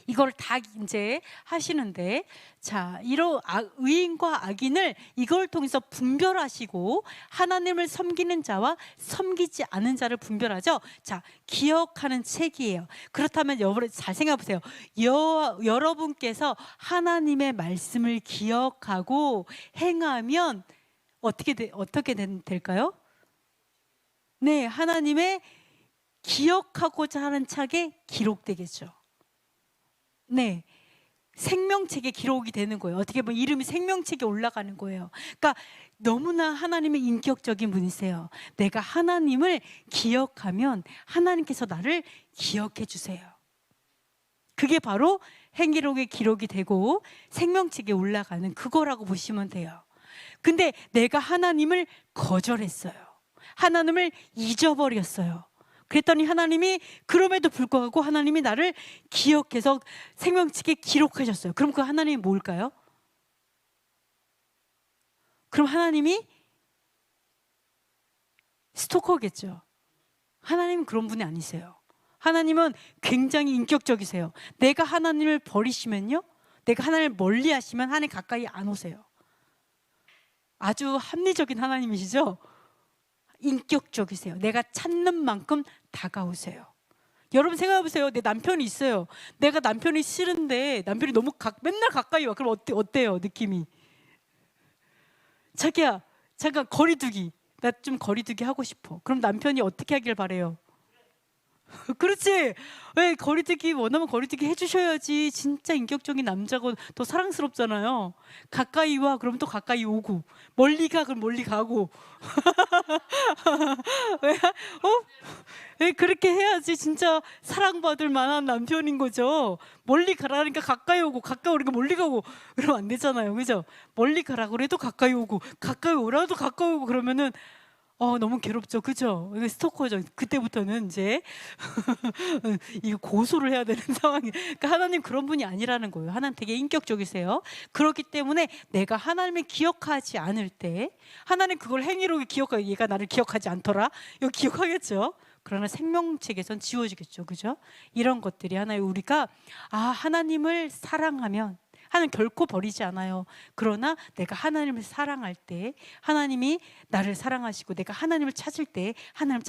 이걸 다 이제 하시는데, 자, 이런 의인과 악인을 이걸 통해서 분별하시고 하나님을 섬기는 자와 섬기지 않은 자를 분별하죠. 자, 기억하는 책이에요. 그렇다면 여러분 잘 생각해 보세요. 여러분께서 하나님의 말씀을 기억하고 행하면 어떻게 될까요? 네, 하나님의 기억하고자 하는 책에 기록되겠죠. 네, 생명책에 기록이 되는 거예요. 어떻게 보면 이름이 생명책에 올라가는 거예요. 그러니까 너무나 하나님의 인격적인 분이세요. 내가 하나님을 기억하면 하나님께서 나를 기억해 주세요. 그게 바로 행위록에 기록이 되고 생명책에 올라가는 그거라고 보시면 돼요. 근데 내가 하나님을 거절했어요. 하나님을 잊어버렸어요. 그랬더니 하나님이 그럼에도 불구하고 하나님이 나를 기억해서 생명책에 기록하셨어요. 그럼 그 하나님이 뭘까요? 그럼 하나님이 스토커겠죠. 하나님은 그런 분이 아니세요. 하나님은 굉장히 인격적이세요. 내가 하나님을 버리시면요, 내가 하나님을 멀리 하시면 하나님 가까이 안 오세요. 아주 합리적인 하나님이시죠? 인격적이세요. 내가 찾는 만큼 다가오세요. 여러분 생각해 보세요. 내 남편이 있어요. 내가 남편이 싫은데 남편이 너무 맨날 가까이 와. 그럼 어때요? 느낌이? 자기야, 잠깐 거리두기. 나 좀 거리두기 하고 싶어. 그럼 남편이 어떻게 하길 바래요? 그렇지. 왜 거리두기 원하면 거리두기 해주셔야지. 진짜 인격적인 남자고 더 사랑스럽잖아요. 가까이 와, 그럼 또 가까이 오고, 멀리 가, 그럼 멀리 가고. 왜? 왜 그렇게 해야지 진짜 사랑받을 만한 남편인 거죠. 멀리 가라니까 가까이 오고, 가까이 오니까 멀리 가고, 그러면 안 되잖아요, 그죠? 멀리 가라 그래도 가까이 오고, 가까이 오라도 가까이 오고, 그러면은 너무 괴롭죠, 그죠? 이거 스토커죠. 그때부터는 이제 이거 고소를 해야 되는 상황이. 그러니까 하나님 그런 분이 아니라는 거예요. 하나님 되게 인격적이세요. 그렇기 때문에 내가 하나님을 기억하지 않을 때, 하나님 그걸 행위로 기억하고, 얘가 나를 기억하지 않더라, 이거 기억하겠죠. 그러나 생명책에선 지워지겠죠, 그죠? 이런 것들이 하나의 우리가 하나님을 사랑하면 하나님 결코 버리지 않아요. 그러나 내가 하나님을 사랑할 때 하나님이 나를 사랑하시고, 내가 하나님을 찾을 때 하나님을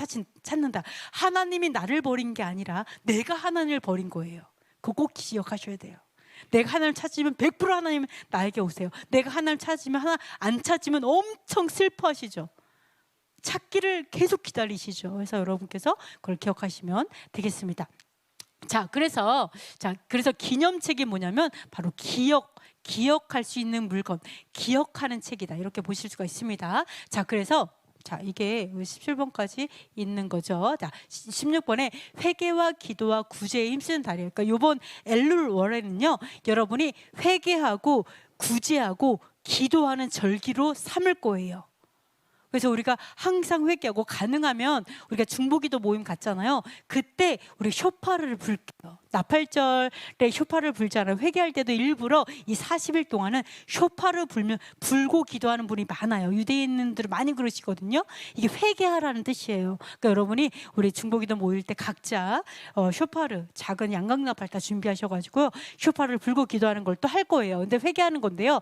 찾는다. 하나님이 나를 버린 게 아니라 내가 하나님을 버린 거예요. 그거 꼭 기억하셔야 돼요. 내가 하나님을 찾으면 100% 하나님은 나에게 오세요. 내가 하나님을 찾으면 안 찾으면 엄청 슬퍼하시죠. 찾기를 계속 기다리시죠. 그래서 여러분께서 그걸 기억하시면 되겠습니다. 그래서 기념책이 뭐냐면 바로 기억할 수 있는 물건, 기억하는 책이다, 이렇게 보실 수가 있습니다. 그래서 이게 17번까지 있는 거죠. 16번에 회개와 기도와 구제에 힘쓰는 달이에요. 그러니까 이번 엘룰월에는요, 여러분이 회개하고 구제하고 기도하는 절기로 삼을 거예요. 그래서 우리가 항상 회개하고, 가능하면 우리가 중보기도 모임 갔잖아요. 그때 우리 쇼파를 불게요. 나팔절에 쇼파를 불잖아요. 회개할 때도 일부러 이 40일 동안은 쇼파를 불고 기도하는 분이 많아요. 유대인들은 많이 그러시거든요. 이게 회개하라는 뜻이에요. 그러니까 여러분이 우리 중보기도 모일 때 각자 쇼파를, 작은 양각나팔 다 준비하셔가지고 쇼파를 불고 기도하는 걸 또 할 거예요. 근데 회개하는 건데요.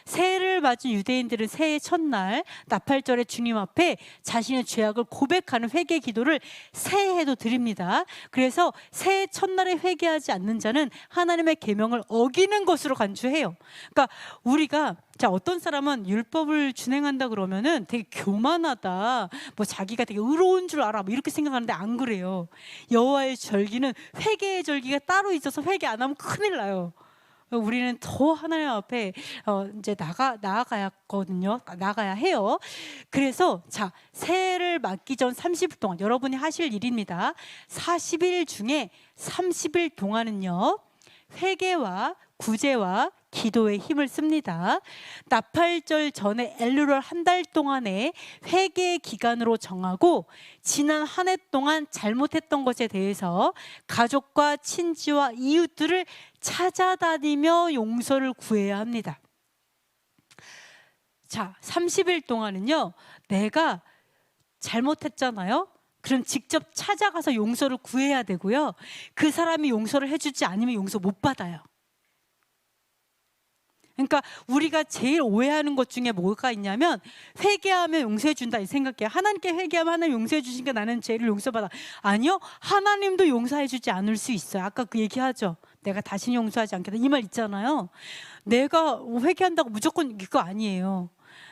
새해를 맞은 유대인들은 새해 첫날 나팔절 주님 앞에 자신의 죄악을 고백하는 회개 기도를 새해에도 드립니다. 그래서 새해 첫날에 회개하지 않는 자는 하나님의 계명을 어기는 것으로 간주해요. 그러니까 우리가, 어떤 사람은 율법을 준행한다 그러면은 되게 교만하다, 자기가 되게 의로운 줄 알아, 이렇게 생각하는데 안 그래요. 여호와의 절기는 회개의 절기가 따로 있어서 회개 안 하면 큰일 나요. 우리는 더 하나님 앞에 이제 나아가야거든요. 나가야 해요. 그래서 자, 새해를 맞기 전 30일 동안 여러분이 하실 일입니다. 40일 중에 30일 동안은요, 회개와 구제와 기도에 힘을 씁니다. 나팔절 전에 엘루를 한 달 동안의 회개의 기간으로 정하고, 지난 한 해 동안 잘못했던 것에 대해서 가족과 친지와 이웃들을 찾아다니며 용서를 구해야 합니다. 자, 30일 동안은요, 내가 잘못했잖아요. 그럼 직접 찾아가서 용서를 구해야 되고요. 그 사람이 용서를 해주지 않으면 용서 못 받아요. 그러니까 우리가 제일 오해하는 것 중에 뭐가 있냐면, 회개하면 용서해 준다 이 생각해요. 하나님께 회개하면 하나님 용서해 주시니까 나는 죄를 용서받아. 아니요, 하나님도 용서해 주지 않을 수 있어요. 아까 그 얘기하죠. 내가 다시는 용서하지 않겠다 이 말 있잖아요. 내가 회개한다고 무조건 그거 아니에요.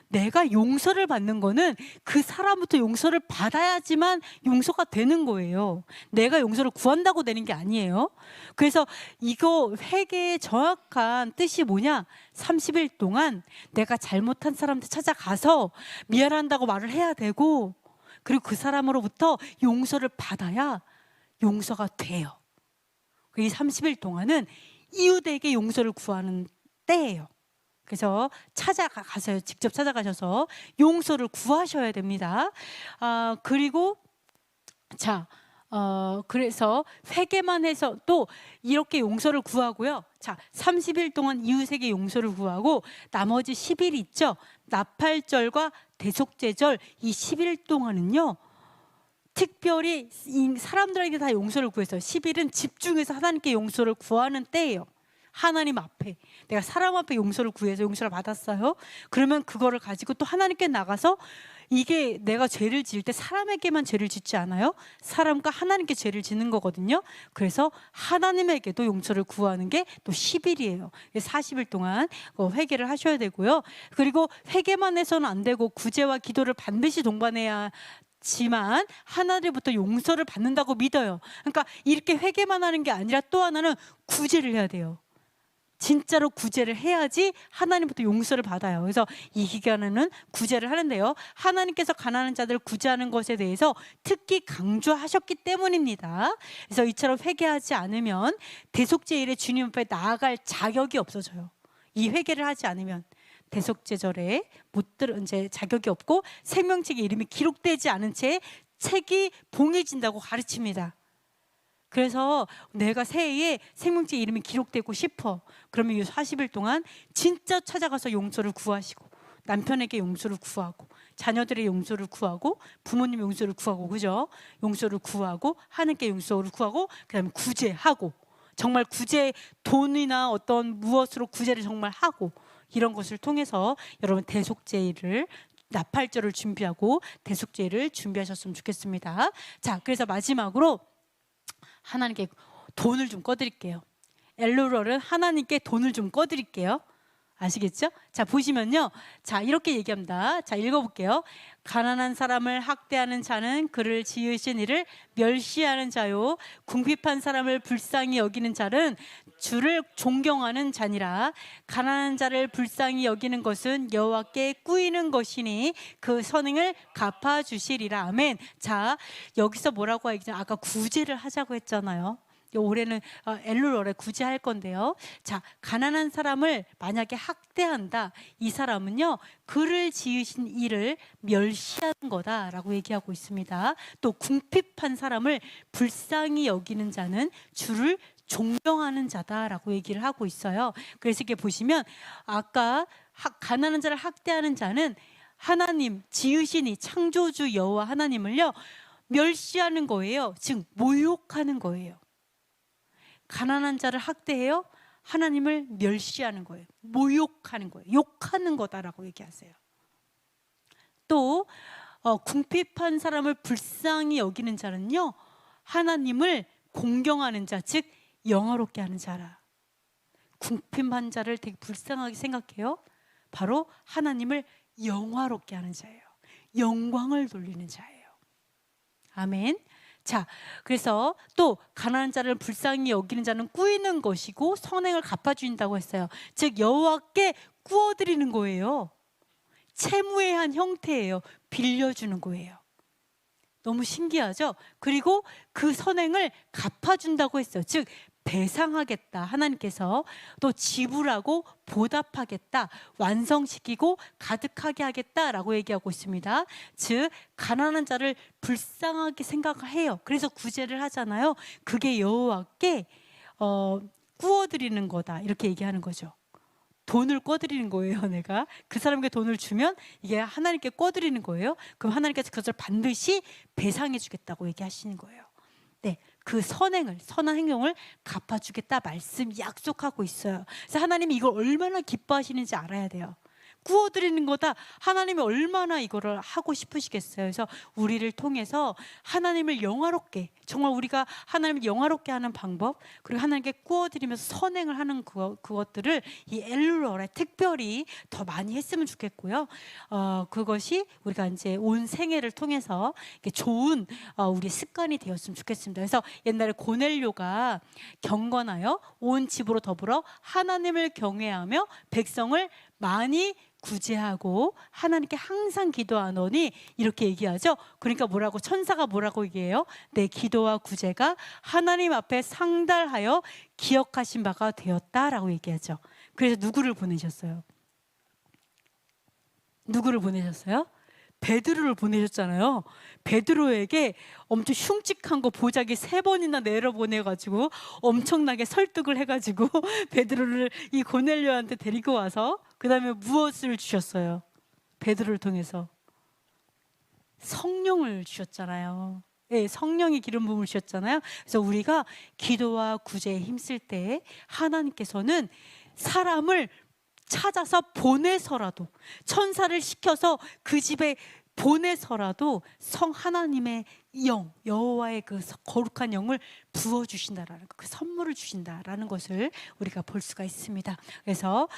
내가 용서를 받는 거는 그 사람부터 용서를 받아야지만 용서가 되는 거예요. 내가 용서를 구한다고 되는 게 아니에요. 그래서 이거 회개의 정확한 뜻이 뭐냐? 30일 동안 내가 잘못한 사람한테 찾아가서 미안한다고 말을 해야 되고, 그리고 그 사람으로부터 용서를 받아야 용서가 돼요. 이 30일 동안은 이웃에게 용서를 구하는 때예요. 그래서 찾아가서요, 직접 찾아가셔서 용서를 구하셔야 됩니다. 그리고 자, 그래서 회개만 해서 또 이렇게 용서를 구하고요. 자, 30일 동안 이웃에게 용서를 구하고, 나머지 10일 있죠. 나팔절과 대속제절 이 10일 동안은요, 특별히 사람들에게 다 용서를 구해서 10일은 집중해서 하나님께 용서를 구하는 때예요. 하나님 앞에 내가 사람 앞에 용서를 구해서 용서를 받았어요. 그러면 그거를 가지고 또 하나님께 나가서, 이게 내가 죄를 지을 때 사람에게만 죄를 짓지 않아요. 사람과 하나님께 죄를 짓는 거거든요. 그래서 하나님에게도 용서를 구하는 게 또 10일이에요 40일 동안 회개를 하셔야 되고요. 그리고 회개만 해서는 안 되고 구제와 기도를 반드시 동반해야 지만 하나님부터 용서를 받는다고 믿어요. 그러니까 이렇게 회개만 하는 게 아니라 또 하나는 구제를 해야 돼요. 진짜로 구제를 해야지 하나님부터 용서를 받아요. 그래서 이 기간에는 구제를 하는데요, 하나님께서 가난한 자들을 구제하는 것에 대해서 특히 강조하셨기 때문입니다. 그래서 이처럼 회개하지 않으면 대속제일에 주님 앞에 나아갈 자격이 없어져요. 이 회개를 하지 않으면 대속제절에 이제 자격이 없고, 생명책에 이름이 기록되지 않은 채 책이 봉해진다고 가르칩니다. 그래서 내가 새해에 생명책 이름이 기록되고 싶어. 그러면 이 40일 동안 진짜 찾아가서 용서를 구하시고, 남편에게 용서를 구하고, 자녀들의 용서를 구하고, 부모님 용서를 구하고, 그죠? 용서를 구하고, 하나님께 용서를 구하고, 그다음에 구제하고, 정말 구제, 돈이나 어떤 무엇으로 구제를 정말 하고, 이런 것을 통해서 여러분 대속제일을, 나팔절을 준비하고 대속제일을 준비하셨으면 좋겠습니다. 자, 그래서 마지막으로 하나님께 돈을 좀 꺼드릴게요. 엘루럴은 하나님께 돈을 좀 꺼드릴게요. 아시겠죠? 자, 보시면요, 자, 이렇게 얘기합니다. 자, 읽어볼게요. 가난한 사람을 학대하는 자는 그를 지으신 이를 멸시하는 자요, 궁핍한 사람을 불쌍히 여기는 자는 주를 존경하는 자니라. 가난한 자를 불쌍히 여기는 것은 여호와께 꾸이는 것이니 그 선행을 갚아주시리라. 아멘. 자, 여기서 뭐라고 하겠냐, 아까 구제를 하자고 했잖아요. 올해는 엘룰월에 구제할 건데요. 자, 가난한 사람을 만약에 학대한다, 이 사람은요, 그를 지으신 이를 멸시하는 거다라고 얘기하고 있습니다. 또 궁핍한 사람을 불쌍히 여기는 자는 주를 존경하는 자다라고 얘기를 하고 있어요. 그래서 이렇게 보시면, 아까 가난한 자를 학대하는 자는 하나님 지으시니 창조주 여호와 하나님을요 멸시하는 거예요. 즉 모욕하는 거예요. 가난한 자를 학대해요, 하나님을 멸시하는 거예요. 모욕하는 거예요. 욕하는 거다라고 얘기하세요. 또 궁핍한 사람을 불쌍히 여기는 자는요, 하나님을 공경하는 자, 즉 영화롭게 하는 자라. 궁핍한 자를 되게 불쌍하게 생각해요. 바로 하나님을 영화롭게 하는 자예요. 영광을 돌리는 자예요. 아멘. 자, 그래서 또 가난한 자를 불쌍히 여기는 자는 꾸이는 것이고 선행을 갚아주신다고 했어요. 즉 여호와께 꾸어드리는 거예요. 채무의 한 형태예요. 빌려주는 거예요. 너무 신기하죠? 그리고 그 선행을 갚아준다고 했어요. 즉 배상하겠다. 하나님께서 또 지불하고 보답하겠다. 완성시키고 가득하게 하겠다라고 얘기하고 있습니다. 즉 가난한 자를 불쌍하게 생각을 해요. 그래서 구제를 하잖아요. 그게 여호와께 꾸어드리는 거다. 이렇게 얘기하는 거죠. 돈을 꿔드리는 거예요. 내가 그 사람에게 돈을 주면 이게 하나님께 꿔드리는 거예요. 그럼 하나님께서 그것을 반드시 배상해 주겠다고 얘기하시는 거예요. 네, 그 선행을, 선한 행동을 갚아주겠다 말씀 약속하고 있어요. 그래서 하나님이 이걸 얼마나 기뻐하시는지 알아야 돼요. 구워드리는 거다. 하나님이 얼마나 이거를 하고 싶으시겠어요. 그래서 우리를 통해서 하나님을 영화롭게, 정말 우리가 하나님을 영화롭게 하는 방법, 그리고 하나님께 구워드리면서 선행을 하는 그것들을 이 엘룰월에 특별히 더 많이 했으면 좋겠고요. 그것이 우리가 이제 온 생애를 통해서 좋은 우리 습관이 되었으면 좋겠습니다. 그래서 옛날에 고넬료가 경건하여 온 집으로 더불어 하나님을 경외하며 백성을 많이 구제하고 하나님께 항상 기도하노니 이렇게 얘기하죠. 그러니까 뭐라고, 천사가 뭐라고 얘기해요? 내 기도와 구제가 하나님 앞에 상달하여 기억하신 바가 되었다라고 얘기하죠. 그래서 누구를 보내셨어요? 누구를 보내셨어요? 베드로를 보내셨잖아요. 베드로에게 엄청 흉측한 거 보자기 3번이나 내려보내가지고 엄청나게 설득을 해가지고 베드로를 이 고넬료한테 데리고 와서 그 다음에 무엇을 주셨어요? 베드로를 통해서 성령을 주셨잖아요. 네, 성령의 기름 부음을 주셨잖아요. 그래서 우리가 기도와 구제에 힘쓸 때 하나님께서는 사람을 찾아서 보내서라도, 천사를 시켜서 그 집에 보내서라도 성 하나님의 영, 여호와의 그 거룩한 영을 부어주신다라는 그 선물을 주신다라는 것을 우리가 볼 수가 있습니다. 그래서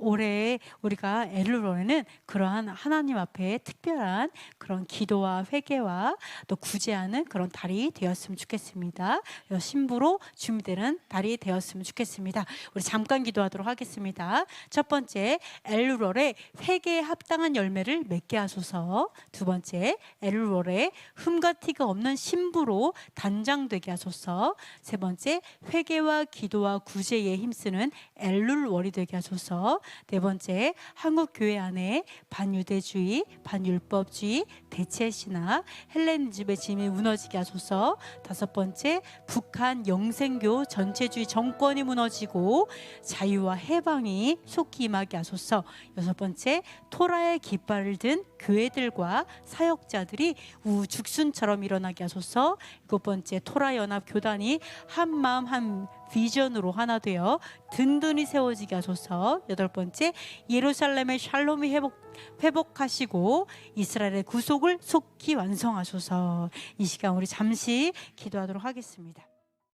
올해 우리가 엘룰월에는 그러한 하나님 앞에 특별한 그런 기도와 회개와 또 구제하는 그런 달이 되었으면 좋겠습니다. 신부로 준비되는 달이 되었으면 좋겠습니다. 우리 잠깐 기도하도록 하겠습니다. 첫 번째, 엘룰월에 회개에 합당한 열매를 맺게 하소서. 두 번째, 엘룰월에 흠과 티가 없는 신부로 단장되게 하소서. 세 번째, 회개와 기도와 구제에 힘쓰는 엘룰월이 되게 하소서. 네 번째, 한국 교회 안에 반유대주의, 반율법주의, 대체신학, 헬레니즘의 짐이 무너지게 하소서. 다섯 번째, 북한 영생교 전체주의 정권이 무너지고 자유와 해방이 속히 임하게 하소서. 여섯 번째, 토라의 깃발을 든 교회들과 사역자들이 우죽순처럼 일어나게 하소서. 일곱 번째, 토라연합 교단이 한 마음 한 비전으로 하나 되어 든든히 세워지게 하소서. 여덟 번째, 예루살렘의 샬롬이 회복하시고 이스라엘의 구속을 속히 완성하소서. 이 시간 우리 잠시 기도하도록 하겠습니다.